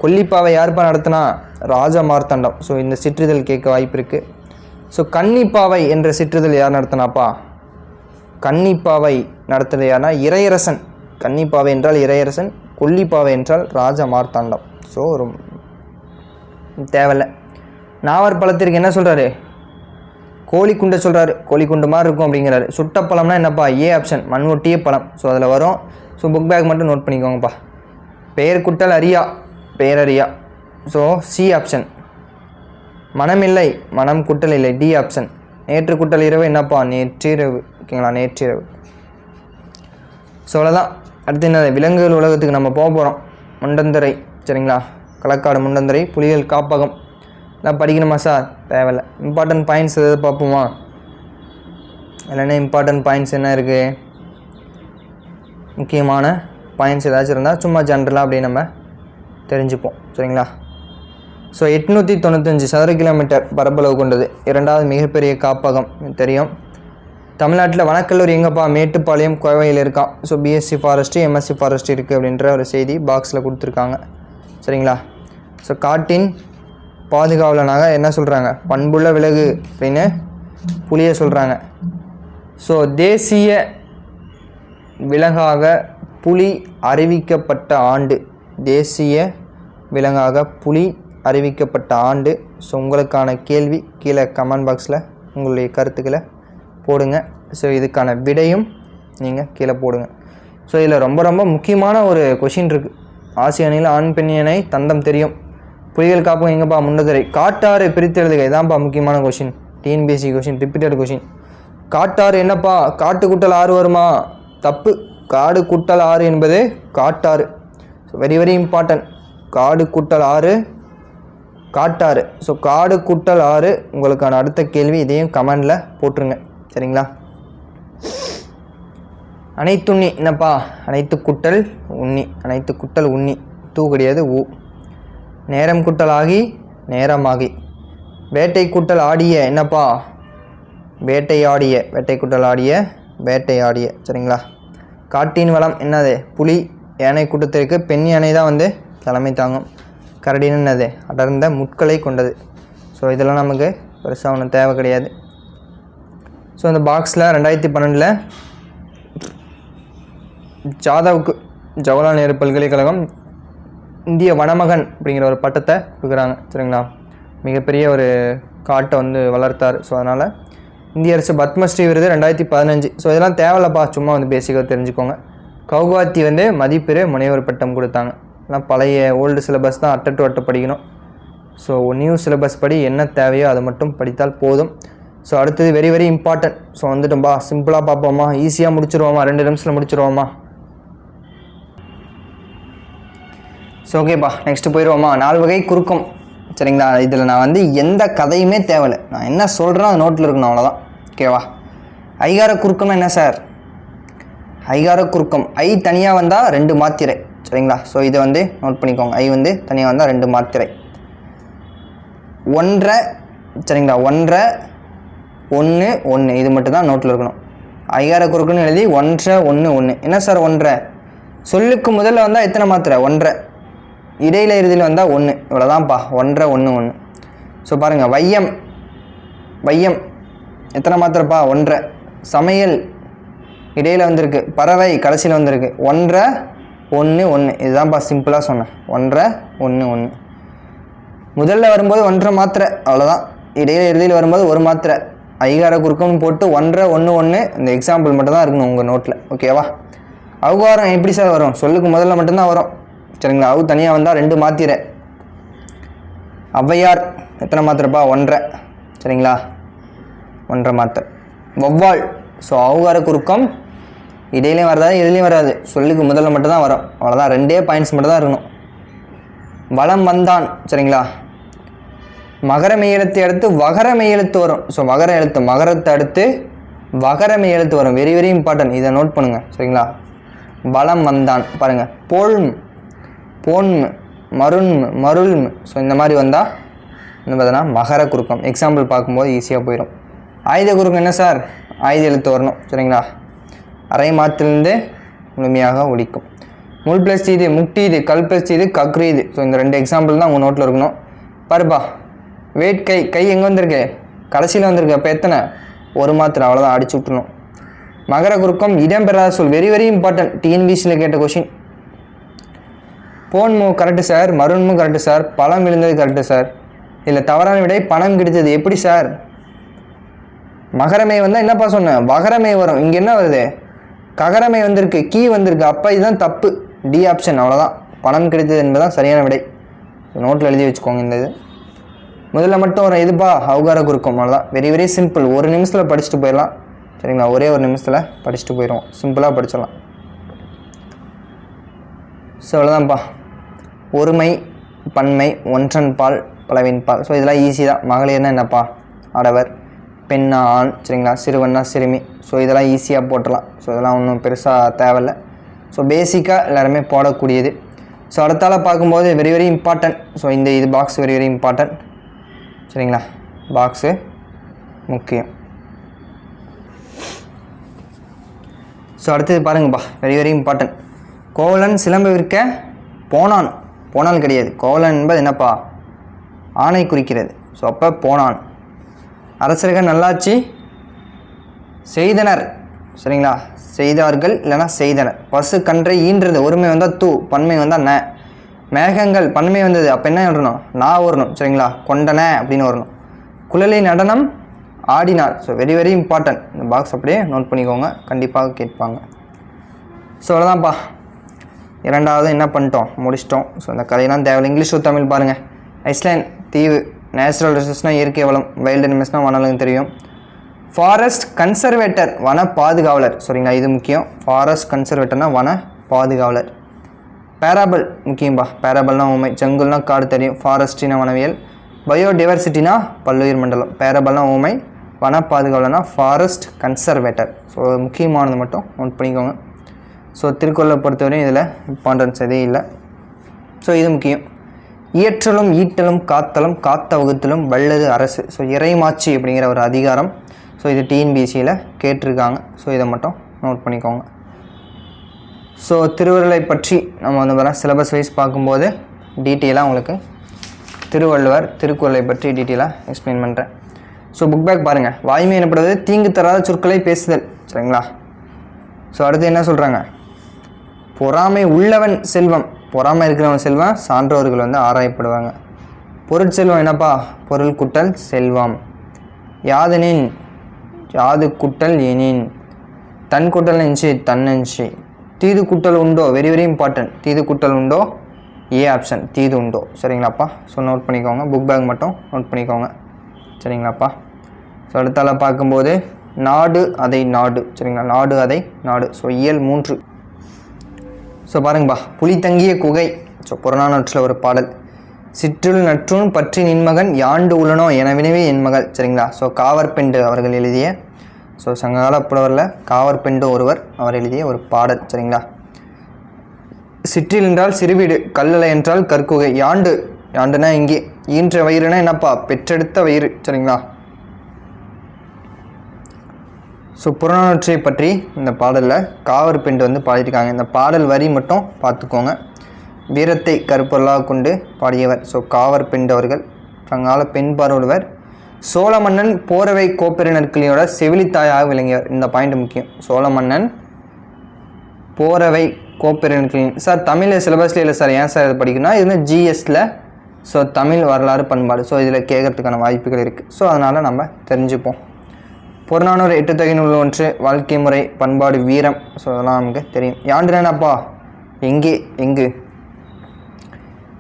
கொல்லிப்பாவை யாருப்பா நடத்தினா? ராஜா மார்த்தாண்டம். ஸோ இந்த சிற்றிதழ் கேட்க வாய்ப்பு இருக்குது. ஸோ கன்னிப்பாவை என்ற சிற்றிதழ் யார் நடத்தினாப்பா? கன்னிப்பாவை நடத்துறது யாருன்னா இறையரசன். கன்னிப்பாவை என்றால் இறையரசன், கொல்லிப்பாவை என்றால் ராஜா மார்த்தாண்டம். ஸோ தேவையில்லை. நாவற் பழத்திற்கு என்ன சொல்கிறாரு? கோழிக்குண்டை சொல்கிறாரு. கோழிக்குண்டு மாதிரி இருக்கும் அப்படிங்கிறாரு. சுட்ட பழம்னா என்னப்பா? ஏ ஆப்ஷன், மண் ஒட்டிய பழம். ஸோ அதில் வரும். ஸோ புக் பேக் மட்டும் நோட் பண்ணிக்கோங்கப்பா. பெயர் குட்டல் அறியா, பெயரறியா. So C option. மனமில்லை, மனம் குட்டல் இல்லை, டி ஆப்ஷன். நேற்று குட்டல் இரவு என்னப்பா? நேற்றிரவு. ஓகேங்களா? நேற்றிரவு. ஸோ அவ்வளோதான். அடுத்து என்னது? விலங்குகள் உலகத்துக்கு நம்ம போக போகிறோம். முண்டந்துறை. சரிங்களா? களக்காடு முண்டந்துறை, புலிகள் காப்பகம். எல்லாம் படிக்கணுமா சார்? தேவையில்லை. இம்பார்ட்டன்ட் பாயிண்ட்ஸ் எதாவது பார்ப்போமா? இல்லைன்னா இம்பார்ட்டன்ட் பாயிண்ட்ஸ் என்ன இருக்குது? முக்கியமான பாயிண்ட்ஸ் ஏதாச்சும் இருந்தால் சும்மா ஜென்ரலாக அப்படியே நம்ம தெரிஞ்சுப்போம். சரிங்களா? ஸோ 895 சதுர கிலோமீட்டர் பரப்பளவு கொண்டது. இரண்டாவது மிகப்பெரிய காப்பகம் தெரியும். தமிழ்நாட்டில் வனக்கல்லூரி எங்கப்பா? மேட்டுப்பாளையம் கோவையில் இருக்கான். So BSc forestry, MSc forestry இருக்குது அப்படின்ற ஒரு செய்தி பாக்ஸில் கொடுத்துருக்காங்க. சரிங்களா? ஸோ காட்டின் பாதுகாவலனாக என்ன சொல்கிறாங்க? பண்புள்ள விலகு அப்படின்னு புலியை சொல்கிறாங்க. ஸோ தேசிய விலங்காக புலி அறிவிக்கப்பட்ட ஆண்டு. தேசிய விலங்காக புலி அறிவிக்கப்பட்ட ஆண்டு. ஸோ உங்களுக்கான கேள்வி கீழே கமெண்ட் பாக்ஸில் உங்களுடைய கருத்துக்களை போடுங்க. ஸோ இதுக்கான விடையும் நீங்கள் கீழே போடுங்க. ஸோ இதில் ரொம்ப ரொம்ப முக்கியமான ஒரு கொஷின் இருக்குது. ஆசிய அணியில் ஆண் பெண் அணை தந்தம் தெரியும். புலிகள் காப்பகம் எங்கப்பா? முண்டதுறை. காட்டாறு பிரித்து எழுதுக. இதான்ப்பா முக்கியமான question. TNPSC question, repeated question. காட்டாறு என்னப்பா? காட்டு குட்டல் ஆறு வருமா? தப்பு. காடு குட்டல் ஆறு என்பது காட்டாறு. So very very important. காடு குட்டல் ஆறு காட்டாறு. ஸோ காடு குட்டல் ஆறு உங்களுக்கான அடுத்த கேள்வி. இதையும் கமெண்டில் போட்டுருங்க. சரிங்களா? அனைத்துண்ணி என்னப்பா? அனைத்து குட்டல் உண்ணி. அனைத்து குட்டல் உண்ணி. தூ கிடையாது, ஊ. நேரம் குட்டல் ஆகி நேரமாகி. வேட்டை குட்டல் ஆடிய என்னப்பா? வேட்டையாடிய. வேட்டை குட்டல் ஆடிய வேட்டையாடிய. சரிங்களா? காட்டின் வளம் என்னது? புலி. யானை கூட்டத்திற்கு பெண் யானை தான் வந்து தலைமை தாங்கும். கரடின்னு என்னது? அடர்ந்த முட்களை கொண்டது. ஸோ இதெல்லாம் நமக்கு பெருசாக ஒன்றும் தேவை கிடையாது. ஸோ இந்த பாக்ஸில் 2012 ஜாதவுக்கு ஜவஹர்லால் நேரு பல்கலைக்கழகம் இந்திய வனமகன் அப்படிங்கிற ஒரு பட்டத்தை கொடுக்குறாங்க. சரிங்களா? மிகப்பெரிய ஒரு காட்டை வந்து வளர்த்தார். ஸோ அதனால் இந்திய அரசு பத்மஸ்ரீ விருது 2015. ஸோ இதெல்லாம் தேவையில்லப்பா, சும்மா வந்து பேசிக்காக தெரிஞ்சுக்கோங்க. கவுகாத்தி வந்து மதிப்பெரு முனைவர் பட்டம் கொடுத்தாங்க. எல்லாம் பழைய ஓல்டு சிலபஸ் தான், அட்டை டு அட்டை படிக்கணும். ஸோ நியூ சிலபஸ் படி என்ன தேவையோ அதை மட்டும் படித்தால் போதும். ஸோ அடுத்தது வெரி வெரி இம்பார்ட்டன்ட். ஸோ வந்துட்டோம்பா, சிம்பிளாக பார்ப்போமா? ஈஸியாக முடிச்சிருவோமா? 2 நிமிஷத்தில் முடிச்சிருவோமா? ஸோ ஓகேப்பா, நெக்ஸ்ட்டு போயிடுவோமா? 4 வகை குறுக்கம். சரிங்களா? இதில் நான் வந்து எந்த கதையுமே தேவையில்லை. நான் என்ன சொல்கிறேன் அது நோட்டில் இருக்கணும், அவ்வளோதான். ஓகேவா? ஐகார குறுக்கம் என்ன சார்? ஐகார குறுக்கம் ஐ தனியாக வந்தால் 2 மாத்திரை. சரிங்களா? ஸோ இதை வந்து நோட் பண்ணிக்கோங்க. ஐ வந்து தனியாக வந்தால் 2 மாத்திரை. 1 சரிங்களா? 1 1 1 இது மட்டும் தான் நோட்டில் இருக்கணும். ஐகார குறுக்குன்னு எழுதி 1 1 1. என்ன சார் 1? சொல்லுக்கு முதல்ல வந்தால் எத்தனை மாத்திரை? 1. இடையில இறுதியில் வந்தால் 1. இவ்வளோதான்ப்பா. 1 1 1. ஸோ பாருங்கள், வையம் வையம் எத்தனை மாத்திரைப்பா? 1. சமையல் இடையில் வந்திருக்கு. பறவை கடைசியில் வந்திருக்கு. 1 1 1. இதுதான்ப்பா சிம்பிளாக சொன்னேன். 1 1 1. முதல்ல வரும்போது 1 மாத்திரை, அவ்வளோதான். இடையில இறுதியில் வரும்போது 1 மாத்திரை. ஐகார குறுக்கம்னு போட்டு 1 1 1. இந்த எக்ஸாம்பிள் மட்டும் தான் இருக்கணும் உங்கள் நோட்டில். ஓகேவா? அவுகாரம் எப்படி சார் வரும்? சொல்லுக்கு முதல்ல மட்டும்தான் வரும். சரிங்களா? அவு தனியாக வந்தால் 2 மாத்திரை. ஔவையார் எத்தனை மாத்திரைப்பா? 1. சரிங்களா? 1 மாத்திரை. வௌவால். ஸோ அவுகார குறுக்கம் இடையிலையும் வராது, இதுலேயும் வராது. சொல்லுக்கு முதல்ல மட்டும்தான் வரும். அவ்வளோதான். 2 பாயிண்ட்ஸ் மட்டும் தான் இருக்கணும். வலம் வந்தான். சரிங்களா? மகர மெய் எழுத்தை அடுத்து வகர மெய் எழுத்து வரும். ஸோ மகர எழுத்து மகரத்தை அடுத்து வகர மெய் எழுத்து வரும். வெரி வெரி இம்பார்ட்டன்ட், இதை நோட் பண்ணுங்கள் சரிங்களா. பலம் வந்தான் பாருங்கள். போல்ம் போன்மு மருண்மு மருள்மு. ஸோ இந்த மாதிரி வந்தால் இன்னும் பார்த்தோன்னா மகர குறுக்கம். எக்ஸாம்பிள் பார்க்கும்போது ஈஸியாக போயிடும். ஆயுத குறுக்கம் என்ன சார்? ஆயுத எழுத்து வரணும் சரிங்களா. அரை மாத்திலிருந்து முழுமையாக ஒழிக்கும். முள் ப்ளஸ் இது முக்டீது, கல் ப்ளஸ் இது கக்ரீது. ஸோ இந்த 2 எக்ஸாம்பிள் தான் உங்கள் நோட்டில் இருக்கணும். பாருப்பா, வெயிட் கை கை எங்கே வந்திருக்கு? கடைசியில் வந்திருக்கு. அப்போ எத்தனை? ஒரு மாத்திரை, அவ்வளோதான், அடிச்சு விட்டுணும். மகர குறுக்கம் இடம்பெறாத சொல். வெரி வெரி இம்பார்ட்டன்ட், டிஎன்பிசியில் கேட்ட கொஷின். போன்மு கரெக்டு சார், மருண்மு கரெக்டு சார், பழம் விழுந்தது கரெக்டு சார். இல்லை தவறான விடை பணம் கிடைத்தது. எப்படி சார்? மகரமே வந்தால் என்னப்பா சொன்னேன்? வகரமே வரும். இங்கே என்ன வருது? ககரமே வந்திருக்கு, கீ வந்திருக்கு. அப்போ இதுதான் தப்பு, டி ஆப்ஷன். அவ்வளோதான், பணம் கிடைத்தது என்பதுதான் சரியான விடை. நோட்டில் எழுதி வச்சுக்கோங்க. இந்த இது முதல்ல மட்டும் ஒரு இதுப்பா அவுகார குறுக்கம். அவ்வளோதான், வெரி வெரி சிம்பிள். ஒரு நிமிஷத்தில் படிச்சுட்டு போயிடலாம் சரிங்களா. ஒரே ஒரு நிமிஷத்தில் படிச்சுட்டு போயிடுவோம், சிம்பிளாக படிச்சிடலாம். ஸோ அவ்வளோதான்ப்பா. ஒருமை பன்மை ஒன்றன் பால் பலவின் பால். ஸோ இதெல்லாம் ஈஸி தான். மகளிர்னா என்னப்பா? ஆடவர், பெண்ணா ஆண் சரிங்களா, சிறுவன்னா சிறுமி. ஸோ இதெல்லாம் ஈஸியாக போட்டலாம். ஸோ இதெல்லாம் ஒன்றும் பெருசாக தேவையில்லை. ஸோ பேசிக்காக எல்லாருமே போடக்கூடியது. ஸோ அடுத்தால பார்க்கும்போது வெரி வெரி இம்பார்ட்டன்ட். ஸோ இந்த இது பாக்ஸ் வெரி வெரி இம்பார்ட்டன்ட் சரிங்களா. பாக்ஸு முக்கியம். ஸோ அடுத்தது பாருங்கப்பா, வெரி வெரி இம்பார்ட்டன்ட். கோவலன் சிலம்பு விற்க போனான். போனால் கிடையாது, கோவலன் என்பது என்னப்பா? ஆணை குறிக்கிறது. ஸோ அப்போ போனான். அரசர்கள் நல்லாட்சி செய்தனர் சரிங்களா. செய்தார்கள் இல்லைனா செய்தனர். பசு கன்றை ஈன்றது. ஒருமை வந்தால் தூ, பன்மை வந்தால் ந. மேகங்கள் பன்மை வந்தது. அப்போ என்ன வரணும்? நான் வரணும் சரிங்களா. கொண்டன அப்படின்னு வரணும். குழலி நடனம் ஆடினார். So very very important. இந்த பாக்ஸ் அப்படியே நோட் பண்ணிக்கோங்க, கண்டிப்பாக கேட்பாங்க. ஸோ அவ்வளோதான்ப்பா. இரண்டாவது என்ன பண்ணிட்டோம்? முடிச்சிட்டோம். ஸோ இந்த கதையெல்லாம் தேவையில்லை. இங்கிலீஷ் தமிழ் பாருங்கள். ஐஸ்லேண்ட் தீவு. நேச்சுரல் ரிசோர்ஸ்னால் இயற்கை வளம். வைல்டு அனிமல்ஸ்னால் வனவிலங்கு தெரியும். ஃபாரஸ்ட் கன்சர்வேட்டர் வன பாதுகாவலர் சரிங்களா. இது முக்கியம். ஃபாரஸ்ட் கன்சர்வேட்டர்னால் வன பாதுகாவலர். பேராபிள் முக்கியம்பா. பேராபிள்னா உண்மை. ஜங்குல்னா காடு தெரியும். ஃபாரஸ்ட்ரினா வனவியல். பயோடைவர்சிட்டினா பல்லுயிர் மண்டலம். பேராபிள்னா உண்மை. வன பாதுகாவலர்னா ஃபாரஸ்ட் கன்சர்வேட்டர். ஸோ முக்கியமானது மட்டும் நோட் பண்ணிக்கோங்க. ஸோ திருக்குறளை பொறுத்தவரையும் இதில் இம்பார்ட்டன்ஸ் எதே இல்லை. ஸோ இது முக்கியம். இயற்றலும் ஈட்டலும் காத்தலும் காத்த வகுத்தலும் வல்லது அரசு. ஸோ இறைமாட்சி அப்படிங்கிற ஒரு அதிகாரம். ஸோ இது டிஎன்பிசியில் கேட்டிருக்காங்க. ஸோ இதை மட்டும் நோட் பண்ணிக்கோங்க. ஸோ திருவள்ளுவரை பற்றி நம்ம வந்து சிலபஸ் வைஸ் பார்க்கும்போது டீட்டெயிலாக உங்களுக்கு திருவள்ளுவர் திருக்குறளை பற்றி டீட்டெயிலாக எக்ஸ்பிளைன் பண்ணுறேன். ஸோ புக் பேக் பாருங்கள். வாய்மை எனப்படுவது தீங்கு தராத சொற்களை பேசுதல் சரிங்களா. ஸோ அடுத்து என்ன சொல்கிறாங்க? பொறாமை உள்ளவன் செல்வம். பொறாமை இருக்கிறவன் செல்வம். சான்றோர்கள் வந்து ஆராயப்படுவாங்க. பொருட்செல்வம் என்னப்பா? பொருள் குட்டல் செல்வம். யாதெனின் யாது குட்டல் எனின். தன் குட்டல் நெஞ்சு தன்னெஞ்சு. தீது குட்டல் உண்டோ? Very very important. தீது குட்டல் உண்டோ? ஏ ஆப்ஷன், தீது உண்டோ சரிங்களாப்பா. ஸோ நோட் பண்ணிக்கோங்க. புக் பேக் மட்டும் நோட் பண்ணிக்கோங்க சரிங்களாப்பா. ஸோ அடுத்தால பார்க்கும்போது நாடு அதை நாடு சரிங்களா. நாடு அதை நாடு. ஸோ இயல் 3. ஸோ பாருங்கப்பா, புலி தங்கிய குகை. ஸோ புறநானூற்றில் ஒரு பாடல். சிற்றுள் நற்றூன் பற்றி நின்மகன் யாண்டு உளனோ என வினவே என் மகள் சரிங்களா. ஸோ காவற்பெண்டு அவர்கள் எழுதிய, ஸோ சங்ககால புலவரில் காவற்பெண்டு ஒருவர் அவர் எழுதிய ஒரு பாடல் சரிங்களா. சிற்றில் என்றால் சிறுவீடு, கல்லலை என்றால் கற்குகை. யாண்டு யாண்டுனா இங்கே. ஈன்ற வயிறுனா என்னப்பா? பெற்றெடுத்த வயிறு சரிங்களா. ஸோ புறநானூற்றை பற்றி இந்த பாடலில் காவற்பெண்டு வந்து பாடியிருக்காங்க. இந்த பாடல் வரி மட்டும் பார்த்துக்கோங்க. வீரத்தை கருப்பொருளாக கொண்டு பாடியவர். ஸோ காவற்பெண்டு அவர்கள் சங்கால பெண் பார்வலுவர். சோழ மன்னன் போரவை கோப்பெருநற்கிளியோட செவிலித்தாயாக விளங்கியவர். இந்த பாயிண்ட் முக்கியம். சோழ மன்னன் போரவை கோப்பெருநற்கிளி. சார் தமிழில் சிலபஸில் இல்லை சார். ஏன் சார் இது படிக்கணும்னா இது வந்து ஜிஎஸ்ல. ஸோ தமிழ் வரலாறு பண்பாடு. ஸோ இதில் கேட்கறதுக்கான வாய்ப்புகள் இருக்குது. ஸோ அதனால் நம்ம தெரிஞ்சுப்போம். புறநானூறு 8 தொகை நூல் 1. வாழ்க்கை முறை பண்பாடு வீரம். ஸோ அதெல்லாம் நமக்கு தெரியும். யாண்டு என்னப்பா? எங்கே எங்கு.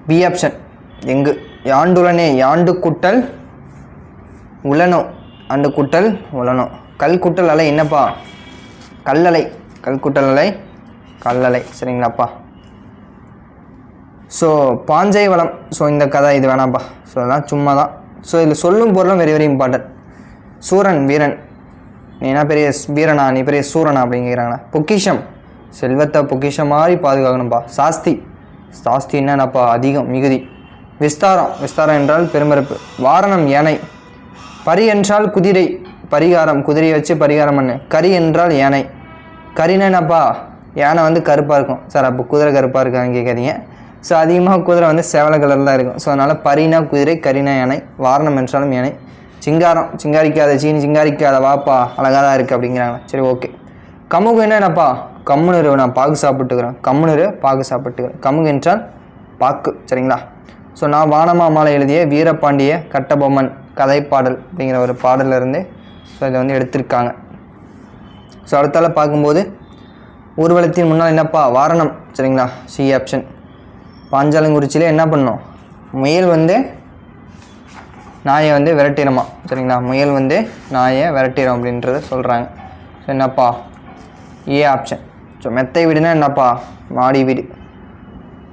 பி ஆப்ஷன் எங்கு. யாண்டுலனே யாண்டு குட்டல் உளனோ. ஆண்டு குட்டல் உளனோ. கல் குட்டல் அலை என்னப்பா? கல்லலை. கல் குட்டல் அலை கல்லலை சரிங்களாப்பா. ஸோ பாஞ்சை வளம். ஸோ இந்த கதை இது வேணாம்ப்பா. ஸோ அதெல்லாம் சும்மா தான். ஸோ இதில் சொல்லும் பொருளும் வெரி வெரி இம்பார்ட்டன்ட். சூரன் வீரன், நீ என்ன பெரிய வீரனா, நீ பெரிய சூரனா அப்படிங்கிறாங்களா. பொக்கிஷம், செல்வத்தை பொக்கிஷம் மாதிரி பாதுகாக்கணும்ப்பா. சாஸ்தி, சாஸ்தி என்னப்பா, அதிகம், மிகுதி. விஸ்தாரம், விஸ்தாரம் என்றால் பெருமரப்பு. வாரணம், யானை. பரி என்றால் குதிரை, பரிகாரம், குதிரையை வச்சு பரிகாரம் பண்ணு. கரி என்றால் யானை. கரினா என்னப்பா, யானை வந்து கருப்பாக இருக்கும். சார் அப்போ குதிரை கருப்பாக இருக்கான்னு கேட்காதீங்க. ஸோ அதிகமாக குதிரை வந்து செவலை கலரில் தான் இருக்கும். ஸோ அதனால் பரினா குதிரை, கரினா யானை. வாரணம் என்றாலும் யானை. சிங்காரம், சிங்காரிக்காத சீனி சிங்காரிக்காத வாப்பா, அழகாக தான் இருக்குது அப்படிங்கிறாங்க. சரி ஓகே. கமுகு என்னப்பா, கம்முனரு, நான் பாக்கு சாப்பிட்டுக்கிறேன். கம்முனரு பாக்கு சாப்பிட்டுக்கிறேன். கமுகு என்றால் பாக்கு. சரிங்களா. ஸோ நான் வானமாமலை எழுதிய வீரபாண்டிய கட்டபொம்மன் கதைப்பாடல் அப்படிங்கிற ஒரு பாடலிருந்து ஸோ இதை வந்து எடுத்திருக்காங்க. ஸோ அடுத்தால பார்க்கும்போது ஊர்வலத்தின் முன்னால் என்னப்பா, வாரணம். சரிங்களா, சி ஆப்ஷன். பாஞ்சாலங்குறிச்சியில் என்ன பண்ணோம், முயல் வந்து நாயை வந்து விரட்டிடுமா. சரிங்களா, முயல் வந்து நாயை விரட்டிடும் அப்படின்றத சொல்கிறாங்க. ஸோ என்னப்பா, ஏ ஆப்ஷன். ஸோ மெத்தை வீடுனா என்னப்பா, மாடி வீடு.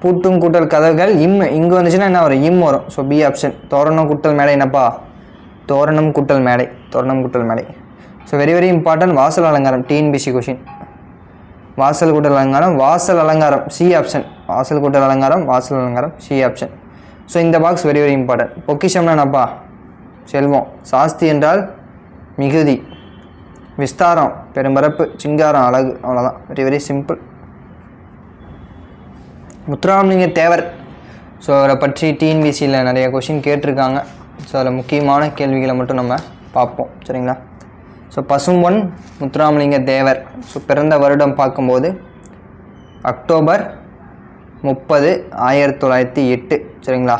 பூட்டும் கூட்டல் கதவுகள், இங்கே வந்துச்சுன்னா என்ன வரும், வரும். So B option. தோரணம் கூட்டல் மேடை என்னப்பா, தோரணம் கூட்டல் மேடை, தோரணம் கூட்டல் மேடை. So very very important. வாசல் அலங்காரம், டிஎன்பிசி கொஷின். வாசல் கூட்டல் அலங்காரம், வாசல் அலங்காரம், சி ஆப்ஷன். வாசல் கூட்டல் அலங்காரம், வாசல் அலங்காரம், சி ஆப்ஷன். ஸோ இந்த பாக்ஸ் வெரி வெரி இம்பார்ட்டன்ட். பொக்கிஷம்னா என்னப்பா, செல்வம். சாஸ்தி என்றால் மிகுதி. விஸ்தாரம் பெரும்பரப்பு, சிங்காரம் அழகு. அவ்வளோதான், very very simple. Muthuramalinga Thevar, so அவரை பற்றி டிஎன்பிசியில் நிறைய கொஷின் கேட்டிருக்காங்க. ஸோ அதில் முக்கியமான கேள்விகளை மட்டும் நம்ம பார்ப்போம். சரிங்களா. ஸோ பசும்பொன் முத்துராமலிங்க தேவர் ஸோ பிறந்த வருடம் பார்க்கும்போது அக்டோபர் 30, 1908. சரிங்களா,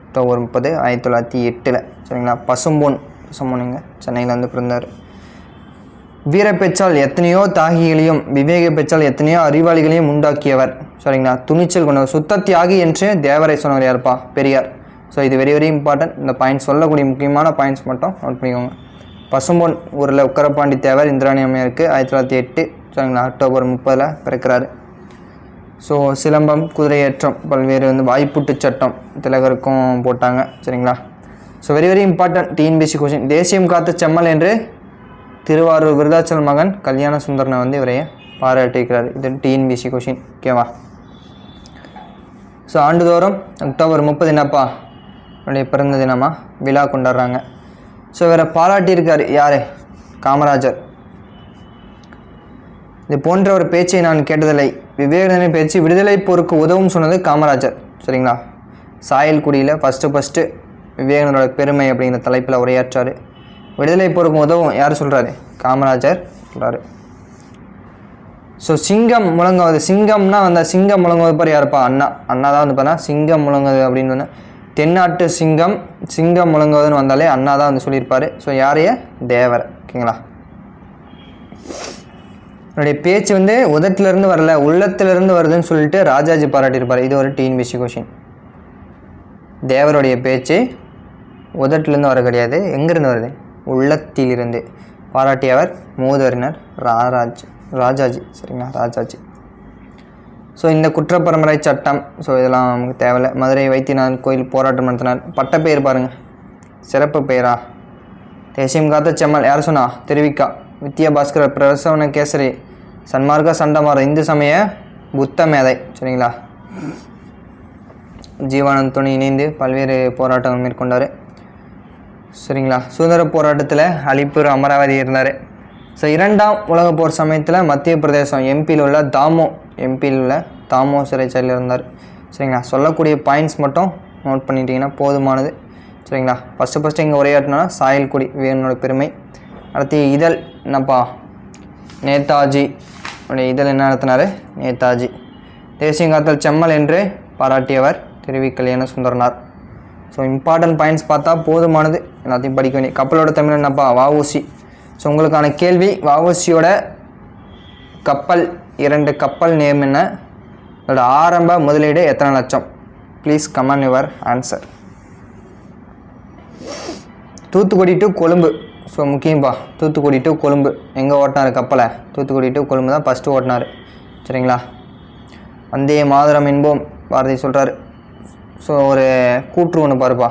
அக்டோபர் 30, 1908. சரிங்களா. பசும்பொன் பசும்பொன்னுங்க சென்னையில் வந்து பிறந்தார். வீரப்பெச்சால் எத்தனையோ தாகிகளையும் விவேக பெச்சால் எத்தனையோ அறிவாளிகளையும் உண்டாக்கியவர். சரிங்களா. துணிச்சல் கொண்டவர். சுத்த தியாகி என்று தேவரை சொன்னவர் யாருப்பா, பெரியார். ஸோ இது வெரி வெரி இம்பார்ட்டன்ட். இந்த பாயிண்ட்ஸ் சொல்லக்கூடிய முக்கியமான பாயிண்ட்ஸ் மட்டும் நோட் பண்ணிக்கோங்க. பசும்பொன் ஊரில் உக்கரப்பாண்டி தேவர் இந்திராணி அம்மையாருக்கு 1908. சரிங்களா, அக்டோபர் 30 பிறக்கிறாரு. ஸோ சிலம்பம், குதிரையேற்றம், பல்வேறு வந்து வாய்ப்புட்டு சட்டம் திலகருக்கும் போட்டாங்க. சரிங்களா. So very very important TNPSC question. தேசியம் காத்த செம்மல் என்று திருவாரூர் விருதாச்சல் மகன் கல்யாண சுந்தரனை வந்து இவரைய பாராட்டியிருக்கிறார். இது டிஎன்பிசி கொஷின். ஓகேவா. ஸோ ஆண்டுதோறும் அக்டோபர் 30 என்னப்பா, என்னுடைய பிறந்த தினமாக விழா கொண்டாடுறாங்க. ஸோ இவரை பாராட்டியிருக்கார் யார், காமராஜர். இது போன்ற ஒரு பேச்சை நான் கேட்டதில்லை. விவேகானந்தரின் பேச்சு விடுதலை போருக்கு உதவும் சொன்னது காமராஜர். சரிங்களா. சாயல்குடியில் ஃபஸ்ட்டு விவேகானந்தரோட பெருமை அப்படிங்கிற தலைப்பில் உரையாற்றார். விடுதலை போருக்கு உதவும் யார் சொல்கிறாரு, காமராஜர் சொல்கிறாரு. ஸோ சிங்கம் முழங்குவது, சிங்கம்னா அந்த சிங்கம் முழங்குவது பாரு யாருப்பா, அண்ணா தான் வந்து பார்த்தா சிங்கம் முழங்குவது அப்படின்னு வந்து தென்னாட்டு சிங்கம், சிங்கம் முழங்குவதுன்னு வந்தாலே அண்ணா தான் வந்து சொல்லியிருப்பார். ஸோ யாரைய, தேவர். ஓகேங்களா. என்னுடைய பேச்சு வந்து உதட்டிலிருந்து வரல உள்ளத்திலிருந்து வருதுன்னு சொல்லிட்டு ராஜாஜி பாராட்டியிருப்பார். இது ஒரு டிஎன்பிசி கொஷின். தேவருடைய பேச்சு உதட்டிலிருந்து வர கிடையாது, எங்கேருந்து வருது, உள்ளத்திலிருந்து. பாராட்டியவர் மூதறிஞர் ராஜாஜி. சரிங்களா, ராஜாஜி. ஸோ இந்த குற்றப்பரம்பரை சட்டம், ஸோ இதெல்லாம் நமக்கு தேவையில்லை. மதுரை வைத்தியநாதன் கோயில் போராட்டம் நடத்தினார். பட்டப்பெயர் பாருங்கள், சிறப்பு பெயரா. தேசியம் காத்த செம்மல் யார் சொன்னா, திருவிக்கா. வித்யாபாஸ்கர் பிரசவன கேசரி, சன்மார்க்க சண்டமாரம், இந்து சமய புத்த மேதை. சரிங்களா. ஜீவானந்தோடு இணைந்து பல்வேறு போராட்டங்கள் மேற்கொண்டார். சரிங்களா. சுதந்திர போராட்டத்தில் அலிப்பூர், அமராவதி இருந்தார். ஸோ 2ஆம் உலக போர் சமயத்தில் மத்திய பிரதேசம் எம்பியில் உள்ள தாமோ சிறைச்சாலையில் இருந்தார். சரிங்களா. சொல்லக்கூடிய பாயிண்ட்ஸ் மட்டும் நோட் பண்ணிட்டீங்கன்னா போதுமானது. சரிங்களா. ஃபஸ்ட்டு இங்கே உரையாற்றினா சாயல்குடி விவேகானந்தரோட பெருமை. அடுத்து இதழ் என்னப்பா, நேதாஜி உடைய இதழ் என்ன நடத்தினார், நேதாஜி. தேசியங்காத்தல் செம்மல் என்று பாராட்டியவர் திருவி கல்யாண சுந்தரனார். ஸோ இம்பார்ட்டன்ட் பாயிண்ட்ஸ் பார்த்தா போதுமானது, எல்லாத்தையும் படிக்க வேண்டிய. கப்பலோட தமிழ் என்னப்பா, வஉசி. ஸோ உங்களுக்கான கேள்வி, வஉசியோட கப்பல் 2 கப்பல் நேம் என்ன, அதோட ஆரம்ப முதலீடு எத்தனை லட்சம்? Please comment your answer. Thoothukudi to Colombo, so முக்கியம்பா. தூத்துக்குடி டு கொழும்பு எங்கே ஓட்டினார் கப்பலை, தூத்துக்குடி டு கொழும்பு தான் ஃபஸ்ட்டு ஓட்டினார். சரிங்களா. வந்தே மாதரம் என்போம் பாரதி சொல்கிறார். ஸோ ஒரு கூற்று ஒன்று பாருப்பா,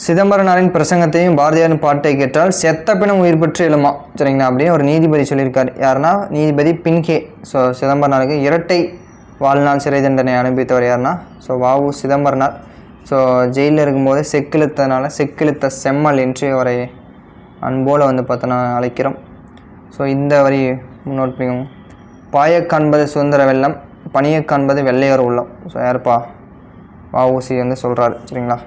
சிதம்பரனாரின் பிரசங்கத்தையும் பாரதியாரின் பாட்டை கேட்டால் செத்த பிணம் உயிர் பெற்று எழுமா. சரிங்களா, அப்படின்னு ஒரு நீதிபதி சொல்லியிருக்கார். யாருன்னா நீதிபதி பின்கே. ஸோ சிதம்பரனாருக்கு இரட்டை வாழ்நாள் சிறை தண்டனை அனுபவித்தவர் யாருன்னா வ.உ. சிதம்பரனார். ஸோ ஜெயிலில் இருக்கும்போது செக்கிழுத்த செம்மல் என்று அவரை அன்போல் பார்த்தோன்னா அழைக்கிறோம். ஸோ இந்த வரி நோட் பண்ணிக்கோங்க. பாய காண்பது சுதந்திர வெள்ளம், பணியை காண்பது வெள்ளையோர் உள்ளம். ஸோ யாருப்பா? வ.உ.சி சொல்கிறாரு. சரிங்களா.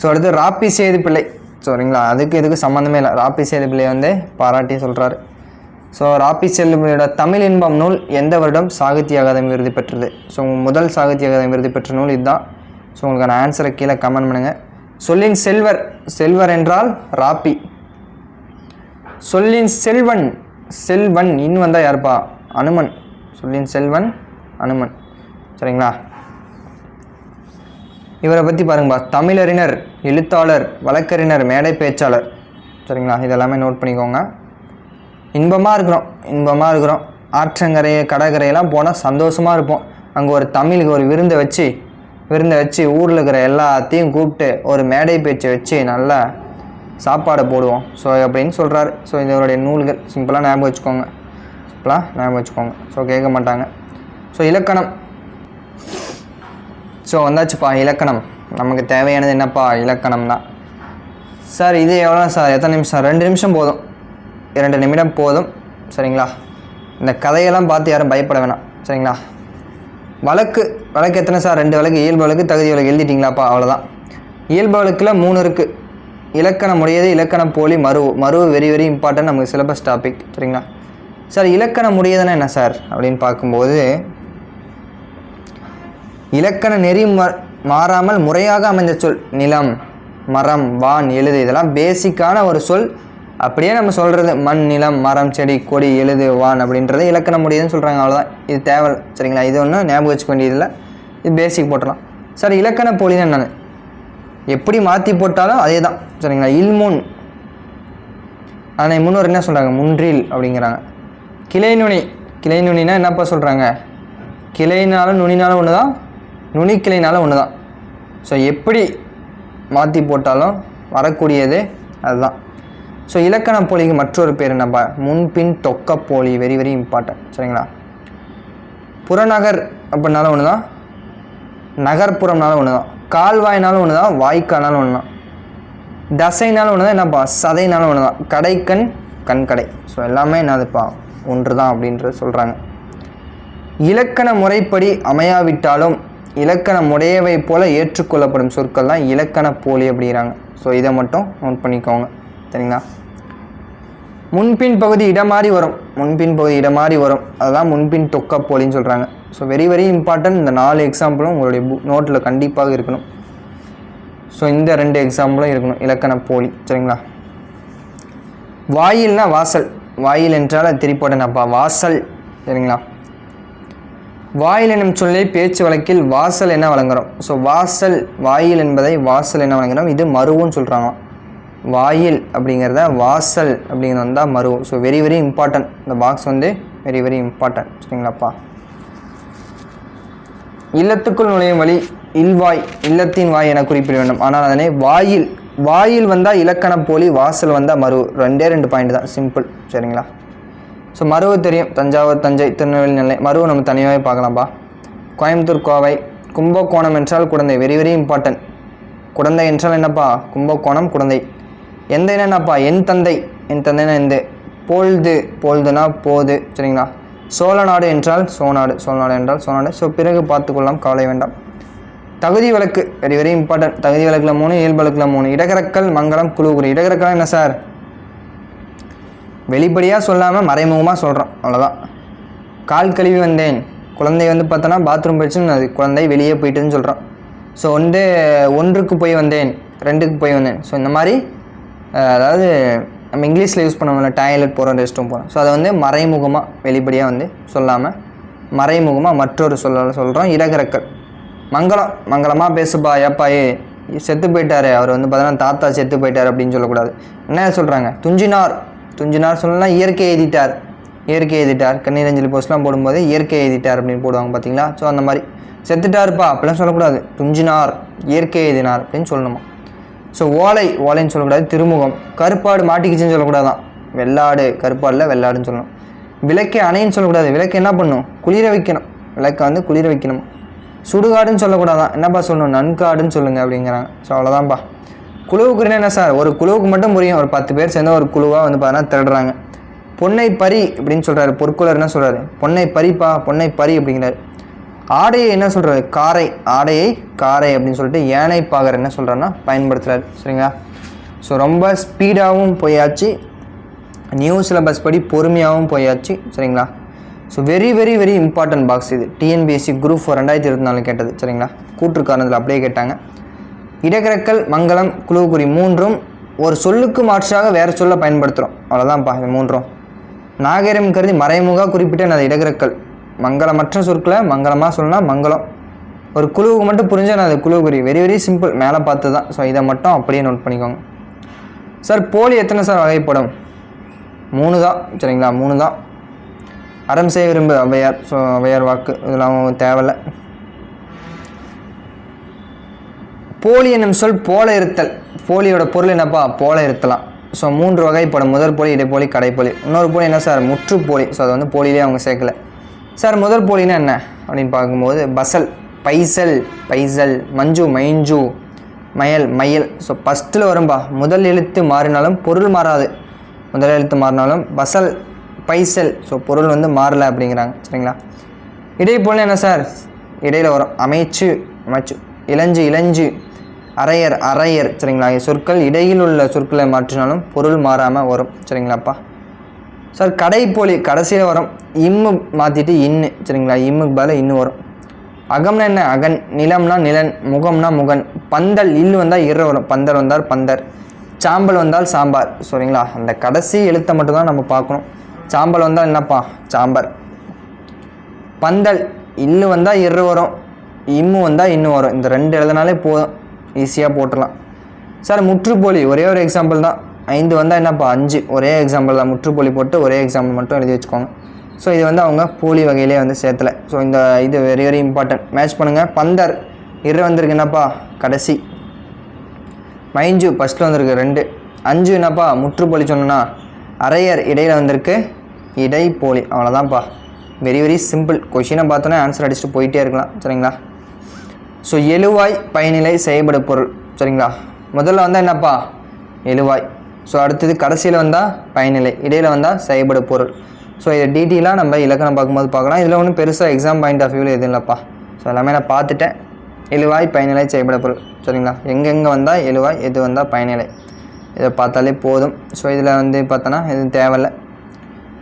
ஸோ அடுத்து ராப்பி சேது பிள்ளை. சரிங்களா, இதுக்கு சம்மந்தமே இல்லை. ராப்பி சேது பிள்ளை பாராட்டி சொல்கிறாரு. ஸோ ராப்பி சேது பிள்ளையோட தமிழ் இன்பம் நூல் எந்த வருடம் சாகித்ய அகாதமி விருது பெற்றது? ஸோ முதல் சாகித்ய அகாதமி விருது பெற்ற நூல் இதுதான். ஸோ உங்களுக்கான ஆன்சரை கீழே கமெண்ட் பண்ணுங்கள். சொல்லின் செல்வர் என்றால் ராப்பி. சொல்லின் செல்வன் இன்னும் வந்தால் யாருப்பா? அனுமன். சொல்லின் செல்வன் அனுமன். சரிங்களா. இவரை பற்றி பாருங்கப்பா. தமிழறிஞர், எழுத்தாளர், வழக்கறிஞர், மேடை பேச்சாளர். சரிங்களா, இதெல்லாமே நோட் பண்ணிக்கோங்க. இன்பமாக இருக்கிறோம். கடற்கரையெல்லாம் போனால் சந்தோஷமாக இருப்போம். அங்கே ஒரு தமிழுக்கு ஒரு விருந்தை வச்சு ஊரில் இருக்கிற எல்லாத்தையும் கூப்பிட்டு ஒரு மேடை பேச்சை வச்சு நல்லா சாப்பாடை போடுவோம். ஸோ அப்படின்னு சொல்கிறாரு. ஸோ இதனுடைய நூல்கள் சிம்பிளாக ஞாபகம் வச்சுக்கோங்க. ஸோ கேட்க மாட்டாங்க. ஸோ இலக்கணம். ஸோ வந்தாச்சுப்பா இலக்கணம். நமக்கு தேவையானது என்னப்பா? இலக்கணம் தான். சார் இது எவ்வளோ சார்? எத்தனை நிமிஷம்? 2 நிமிஷம் போதும். 2 நிமிடம் போதும். சரிங்களா. இந்த கதையெல்லாம் பார்த்து யாரும் பயப்பட வேணாம். சரிங்களா. வழக்கு எத்தனை சார்? 2 வழக்கு. இயல்பு வழக்கு, தகுதி வழக்கு எழுதிட்டிங்களாப்பா? அவ்வளோதான். இயல்பு வழக்கில் 3 இருக்குது. இலக்கணம் உடையது, இலக்கணம் போலி, மருவு வெரி வெரி இம்பார்ட்டன்ட் நமக்கு சிலபஸ் டாபிக். சரிங்களா. சார் இலக்கணம் உடையதுன்னா என்ன சார் அப்படின்னு பார்க்கும்போது, இலக்கண நெறி மாறாமல் முறையாக அமைந்த சொல். நிலம், மரம், வான், எழுது, இதெல்லாம் பேசிக்கான ஒரு சொல். அப்படியே நம்ம சொல்கிறது மண், நிலம், மரம், செடி, கொடி, எழுது, வான் அப்படின்றது இலக்கணம் உடையதுன்னு சொல்கிறாங்க. அவ்வளோதான். இது தேவை. சரிங்களா. இது ஒன்றும் ஞாபகம் வச்சுக்க வேண்டியதில்லை. இது பேசிக் போட்டுடலாம். சார் இலக்கண போலின்னு என்னென்னு எப்படி மாற்றி போட்டாலும் அதே தான். சரிங்களா. இல்முன், ஆனால் முன்னோர் என்ன சொல்கிறாங்க? முன்றில் அப்படிங்கிறாங்க. கிளைநுனினா என்னப்பா சொல்கிறாங்க? கிளைனாலும் நுனினாலும் ஒன்று தான், நுனி கிளைனாலும் ஒன்று தான். ஸோ எப்படி மாற்றி போட்டாலும் வரக்கூடியது அதுதான். ஸோ இலக்கண போலிக்கு மற்றொரு பேர் என்னப்பா? முன்பின் தொக்க போலி. Very very important. சரிங்களா. புறநகர் அப்படின்னாலும் ஒன்று தான், நகர்ப்புறம்னாலும் ஒன்று தான், கால்வாய்னாலும் ஒன்று தான், வாய்க்கானாலும் ஒன்று தான், தசைனாலும் ஒன்று தான், என்னப்பா? சதைனாலும் ஒன்று தான், கடைக்கண், கண்கடை. ஸோ எல்லாமே என்னதுப்பா? ஒன்று தான் அப்படின்றது சொல்கிறாங்க. இலக்கண முறைப்படி அமையாவிட்டாலும் இலக்கணம் உடையவை போல ஏற்றுக்கொள்ளப்படும் சொற்கள் தான் இலக்கண போலி அப்படிங்கிறாங்க. ஸோ இதை மட்டும் நோட் பண்ணிக்கோங்க. சரிங்களா. முன்பின் பகுதி இடமாறி வரும். அதுதான் முன்பின் தொக்க போலின்னு சொல்கிறாங்க. So very very important. இந்த 4 எக்ஸாம்பிளும் உங்களுடைய நோட்டில் கண்டிப்பாக இருக்கணும். ஸோ இந்த 2 எக்ஸாம்பிளும் இருக்கணும். இலக்கண போலி. சரிங்களா. வாயில்னா வாசல். வாயில் என்றால் அது திருப்போட்டனப்பா வாசல். சரிங்களா. வாயில் எனும் சொல்லை பேச்சு வழக்கில் வாசல் என வழங்குகிறோம். ஸோ வாயில் என்பதை வாசல் என வழங்குகிறோம். இது மருவுன்னு சொல்கிறாங்க. வாயில் அப்படிங்கிறத வாசல் அப்படிங்கிறது வந்தால் மருவு. So very very important. இந்த பாக்ஸ் வெரி வெரி இம்பார்ட்டன்ட். சரிங்களாப்பா. இல்லத்துக்குள் நுழையும் வழி இல்வாய், இல்லத்தின் வாய் என குறிப்பிட வேண்டும். ஆனால் அதனை வாயில் வந்தால் இலக்கண போலி, வாசல் வந்தால் மருவு. 2 பாயிண்ட் தான். சிம்பிள். சரிங்களா. ஸோ மருவு தெரியும். தஞ்சாவூர், தஞ்சை, திருநெல்வேலி, நெல்லை. மருவு நம்ம தனியாகவே பார்க்கலாம்ப்பா. கோயம்புத்தூர், கோவை. கும்பகோணம் என்றால் Kudanthai. Very very important. Kudanthai என்றால் என்னப்பா? கும்பகோணம், குடந்தை. எந்த என்னப்பா? என் தந்தைனா எந்த. போல்துனா போது. சரிங்களா. சோழநாடு என்றால் சோநாடு என்றால் சோநாடு. ஸோ பிறகு பார்த்துக்கொள்ளலாம், கவலை வேண்டாம். தகுதி வழக்கு வெரி வெரி இம்பார்ட்டன்ட். தகுதி வழக்கில் 3, இயல்பு வழக்கில் 3. இடகரக்கல், மங்களம், குழுகுறி. இடகரக்கல் என்ன சார்? வெளிப்படையாக சொல்லாமல் மறைமுகமாக சொல்கிறோம். அவ்வளோதான். கால் கழுவி வந்தேன். குழந்தை பார்த்தோன்னா பாத்ரூம் போயிடுச்சுன்னு அது குழந்தை வெளியே போயிட்டுன்னு சொல்கிறோம். ஸோ 1க்கு போய் வந்தேன், 2க்கு போய் வந்தேன். ஸோ இந்த மாதிரி அதாவது நம்ம இங்கிலீஷில் யூஸ் பண்ணுவோம்ல, டாய்லெட் போகிறோம், ரெஸ்ட் ரூம் போகிறோம். ஸோ அதை வெளிப்படையாக சொல்லாமல் மறைமுகமாக மற்றொரு சொல்கிறோம். இடகரக்கல். மங்களமாக பேசுப்பா. ஏப்பா செத்து போயிட்டார் அவர் பார்த்தோன்னா தாத்தா செத்து போயிட்டார் அப்படின்னு சொல்லக்கூடாது. என்ன சொல்கிறாங்க? துஞ்சினார் சொல்லலாம். இயற்கை எழுதிட்டார். கண்ணீரஞ்சலி போஸ்ட்லாம் போடும்போது இயற்கை எழுதிட்டார் அப்படின்னு போடுவாங்க பார்த்தீங்களா. ஸோ அந்த மாதிரி செத்துட்டாருப்பா அப்படிலாம் சொல்லக்கூடாது. துஞ்சினார், இயற்கை எழுதினார் அப்படின்னு சொல்லணுமா. ஸோ ஓலைன்னு சொல்லக்கூடாது, திருமுகம். கருப்பாடு மாட்டிக்கிச்சுன்னு சொல்லக்கூடாதான், வெள்ளாடு, கருப்பாடில் வெள்ளாடுன்னு சொல்லணும். விளக்கை அணைன்னு சொல்லக்கூடாது, விளக்கு என்ன பண்ணணும், குளிர வைக்கணும், விளக்கை வந்து குளிர வைக்கணும். சுடுகாடுன்னு சொல்லக்கூடாதான், என்னப்பா சொல்லணும், நன்காடுன்னு சொல்லுங்கள் அப்படிங்கிறாங்க. ஸோ அவ்வளோதான்ப்பா. குழுவுக்குறேன்னா என்ன சார், ஒரு குழுவுக்கு மட்டும் புரியும், ஒரு 10 பேர் சேர்ந்து ஒரு குழுவாக வந்து பார்த்தீங்கன்னா திருடுறாங்க. பொன்னை பறி அப்படின்னு சொல்கிறாரு, பொற்குலர் என்ன சொல்கிறாரு, பொன்னை பறிப்பா, பொன்னை பறி அப்படிங்கிறாரு. ஆடையை என்ன சொல்கிறாரு, காரை, ஆடையை காரை அப்படின்னு சொல்லிட்டு யானை பாகர் என்ன சொல்கிறாருன்னா பயன்படுத்துகிறாரு. சரிங்களா? ஸோ ரொம்ப ஸ்பீடாகவும் போயாச்சு, நியூ சிலபஸ் படி பொறுமையாகவும் போயாச்சு. சரிங்களா? So very very very important box இது. டிஎன்பிஎஸ்சி குரூப் 4 2024 கேட்டது. சரிங்களா? கூற்று காரணத்தில் அப்படியே கேட்டாங்க. இடகரக்கல், மங்களம், குழுவுக்குறி மூன்றும் ஒரு சொல்லுக்கு மாற்றாக வேறு சொல்ல பயன்படுத்துகிறோம், அவ்வளோதான்ப்பா. இது மூன்றும் நாகரிகம் கருதி மறைமுக குறிப்பிட்ட அது இடகரக்கல். மங்களமற்ற சொற்களை மங்களமாக சொல்லலாம், மங்களம். ஒரு குழுவுக்கு மட்டும் புரிஞ்சால் நான் அது குழுவுக்குறி. வெரி வெரி சிம்பிள், மேலே பார்த்து தான். ஸோ இதை மட்டும் அப்படியே நோட் பண்ணிக்கோங்க. சார் போலி எத்தனை சார் வகைப்படும்? 3 தான். சரிங்களா? 3 தான். அறம் செய்ய விரும்பு ஔவையார். ஸோ ஔவையார் வாக்கு, இதெல்லாம் தேவையில்லை. போலி என்னும் சொல் போல இருத்தல். போலியோட பொருள் என்னப்பா, போல இருத்தலாம். ஸோ 3 வகைப்படும். முதல் போலி, இடைப்போலி, கடைப்போலி. இன்னொரு போலி என்ன சார், முற்றுப்போலி. ஸோ அது வந்து போலியிலே அவங்க சேர்க்கலை. சார் முதல் போலின்னா என்ன அப்படின்னு பார்க்கும்போது பசல், பைசல், பைசல், மஞ்சு, மைஞ்சு, மயல், மயல். ஸோ ஃபஸ்ட்டில் வரும்பா, முதல் எழுத்து மாறினாலும் பொருள் மாறாது. முதல் எழுத்து மாறினாலும் பசல், பைசல். ஸோ பொருள் வந்து மாறலை அப்படிங்கிறாங்க. சரிங்களா? இடைப்போல் என்ன சார், இடையில் வரும். அமைச்சு, அமைச்சு, இளஞ்சு, இளஞ்சு, அரையர், அரையர். சரிங்களா? சொற்கள் இடையில் உள்ள சொற்களை மாற்றினாலும் பொருள் மாறாமல் வரும். சரிங்களாப்பா? சார் கடைப்போலி கடைசியில் வரும். இம்மு மாற்றிட்டு இன்னு. சரிங்களா? இம்முக்கு பதில் இன்னு வரும். அகம்னா என்ன, அகன். நிலம்னா நிலன். முகம்னா முகன். பந்தல், இல்லு வந்தால் இரு வரும். பந்தல் வந்தால் பந்தர். சாம்பல் வந்தால் சாம்பார். சரிங்களா? அந்த கடைசி எழுத்தை மட்டும்தான் நம்ம பார்க்கணும். சாம்பல் வந்தால் என்னப்பா, சாம்பார். பந்தல், இல்லு வந்தால் இரு வரும், இம்மு வந்தால் இன்னும் வரும். இந்த 2 எழுதினாலே போதும், ஈஸியாக போட்டுடலாம். சார் முற்றுப்போலி ஒரே ஒரு எக்ஸாம்பிள் தான். 5 வந்தால் என்னப்பா, 5. ஒரே எக்ஸாம்பிள் தான். முற்றுப்போலி போட்டு ஒரே எக்ஸாம்பிள் மட்டும் எழுதி வச்சுக்கோங்க. ஸோ இது வந்து அவங்க போலி வகையிலே வந்து சேர்த்தலை. ஸோ இது வெரி வெரி இம்பார்ட்டன்ட். மேட்ச் பண்ணுங்கள். பந்தர் இரு வந்திருக்கு என்னப்பா, கடைசி. மைஞ்சு ஃபஸ்ட்டில் வந்திருக்கு 2. 5 என்னப்பா, முற்றுப்போலி சொன்னோன்னா. அரையர் இடையில் வந்திருக்கு, இடைப்போலி. அவ்வளோதான்ப்பா. Very very simple. கொஷினை பார்த்தோன்னே ஆன்சர் அடிச்சுட்டு போயிட்டே இருக்கலாம். சரிங்களா? ஸோ எழுவாய், பயனிலை, செயல்படு பொருள். சரிங்களா? முதல்ல வந்தால் என்னப்பா, எழுவாய். ஸோ அடுத்தது கடைசியில் வந்தால் பயனிலை, இடையில் வந்தால் செயல்படு பொருள். ஸோ இதை டீட்டெயிலாக நம்ம இலக்கணம் பார்க்கும்போது பார்க்கலாம். இதில் ஒன்றும் பெருசாக எக்ஸாம் பாயிண்ட் ஆஃப் வியூவில் எதுவும் இல்லைப்பா. ஸோ எல்லாமே நான் பார்த்துட்டேன். எழுவாய், பயனிலை, செயல்பட பொருள். சரிங்களா? எங்கெங்கே வந்தால் எழுவாய், எது வந்தால் பயனிலை, இதை பார்த்தாலே போதும். ஸோ இதில் வந்து பார்த்தோன்னா எதுவும் தேவையில்லை.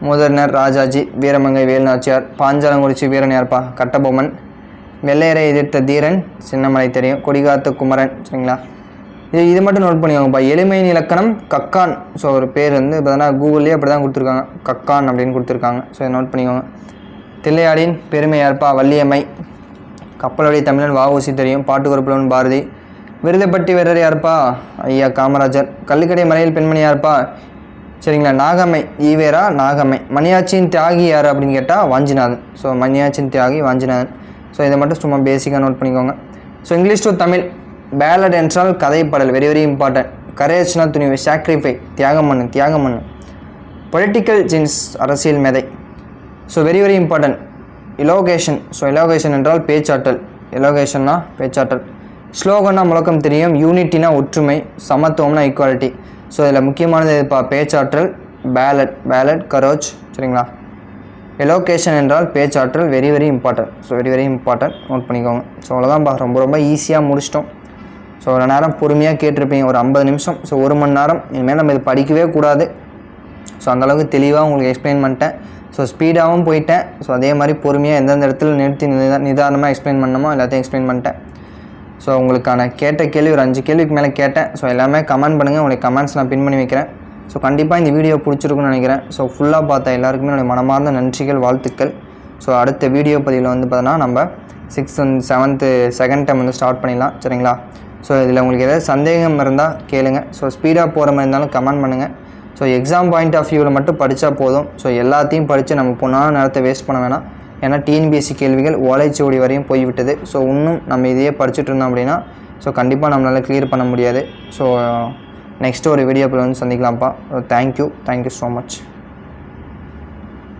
முதல்வர் ராஜாஜி, வீரமங்கை வேலுநாச்சியார், பாஞ்சாலங்குறிச்சி வீரன் யார்ப்பா, கட்டபொம்மன். வெள்ளையரை எதிர்த்த தீரன், சின்னமலை தெரியும். கொடிகாத்த குமரன். சரிங்களா? இது மட்டும் நோட் பண்ணிக்கோங்கப்பா. எளிமையின் இலக்கணம் கக்கான். ஸோ ஒரு பேர் வந்து பார்த்தீங்கன்னா கூகுள்லேயே அப்படி தான் கொடுத்துருக்காங்க, கக்கான் அப்படின்னு கொடுத்துருக்காங்க. ஸோ இதை நோட் பண்ணிக்கோங்க. தில்லையாடின் பெருமை யார்ப்பா, வள்ளியம்மை. கப்பலுடைய தமிழன் வ.உ.சி தெரியும். பாட்டுக்குறுப்புலவன் பாரதி. விருதுப்பட்டி வீரர் யார்ப்பா, ஐயா காமராஜர். கள்ளுக்கடை மலையில் பெண்மணி யார்ப்பா, சரிங்களா, நாகம்மை, ஈவேரா நாகம்மை. மணியாச்சியின் தியாகி யார் அப்படின்னு கேட்டால் வாஞ்சிநாதன். ஸோ மணியாச்சியின் தியாகி வாஞ்சிநாதன். ஸோ இதை மட்டும் சும்மா பேசிக்காக நோட் பண்ணிக்கோங்க. So English to Tamil. Ballad என்றால் கதைப்பாடல், வெரி வெரி இம்பார்ட்டன்ட். கரேஜ்னா துணிவு, சாக்ரிஃபை, தியாகம் பண்ணு, தியாகம் பண்ணு. பொலிட்டிக்கல் ஜீன்ஸ், அரசியல் மேதை. So very very important. Elocution. So elocution என்றால் பேச்சாற்றல். இலோகேஷன்னா பேச்சாற்றல். ஸ்லோகன்னா முழக்கம் தெரியும். யூனிட்டினா ஒற்றுமை. சமத்துவம்னா ஈக்குவாலிட்டி. ஸோ இதில் முக்கியமானது இப்போ பேச்சாற்றல். Ballad, ballad, courage. சரிங்களா? எலோகேஷன் என்றால் பேச்சாற்றல். Very very important. So very very important, note பண்ணிக்கோங்க. ஸோ அவ்வளோதான்ப்பா. ரொம்ப ரொம்ப ஈஸியாக முடிச்சிட்டோம். ஸோ ஒரு நேரம் பொறுமையாக கேட்டிருப்பீங்க, ஒரு 50 நிமிஷம். ஸோ 1 மணி நேரம். இனிமேல் நம்ம இது படிக்கவே கூடாது. ஸோ அந்தளவுக்கு தெளிவாக உங்களுக்கு எக்ஸ்பிளைன் பண்ணிட்டேன். ஸோ ஸ்பீடாகவும் போயிட்டேன். ஸோ அதே மாதிரி பொறுமையாக எந்தெந்த இடத்துல நிறுத்தி நிதானமாக எக்ஸ்பிளைன் பண்ணணுமோ எல்லாத்தையும் எக்ஸ்பிளைன் பண்ணிட்டேன். ஸோ உங்களுக்கான கேட்ட கேள்வி ஒரு 5 கேள்விக்கு மேலே கேட்டேன். ஸோ எல்லாமே கமெண்ட் பண்ணுங்கள். உங்களுக்கு கமெண்ட்ஸ் நான் பின் பண்ணி வைக்கிறேன். ஸோ கண்டிப்பாக இந்த வீடியோ பிடிச்சிருக்குன்னு நினைக்கிறேன். ஸோ ஃபுல்லாக பார்த்தா எல்லாருக்குமே என்னுடைய மனமார்ந்த நன்றிகள், வாழ்த்துக்கள். ஸோ அடுத்த வீடியோ பதிவில் வந்து பார்த்தோன்னா நம்ம 6th and 7th second time வந்து ஸ்டார்ட் பண்ணிடலாம். சரிங்களா? ஸோ இதில் உங்களுக்கு ஏதாவது சந்தேகம் இருந்தால் கேளுங்க. ஸோ ஸ்பீடாக போகிற மாதிரி இருந்தாலும் கமெண்ட் பண்ணுங்கள். ஸோ எக்ஸாம் பாயிண்ட் ஆஃப் வியூவில் மட்டும் படித்தா போதும். ஸோ எல்லாத்தையும் படித்து நம்ம பொண்ணான நேரத்தை வேஸ்ட் பண்ண வேணாம். ஏன்னா டிஎன்பிஎஸ்சி கேள்விகள் ஓலைச்சுவடி வரையும் போய்விட்டது. ஸோ இன்னும் நம்ம இதையே படிச்சுட்டு இருந்தோம் அப்படின்னா ஸோ கண்டிப்பாக நம்மளால் கிளியர் பண்ண முடியாது. ஸோ நெக்ஸ்ட்டு ஒரு வீடியோவில் வந்து சந்திக்கலாம்ப்பா. Thank you so much.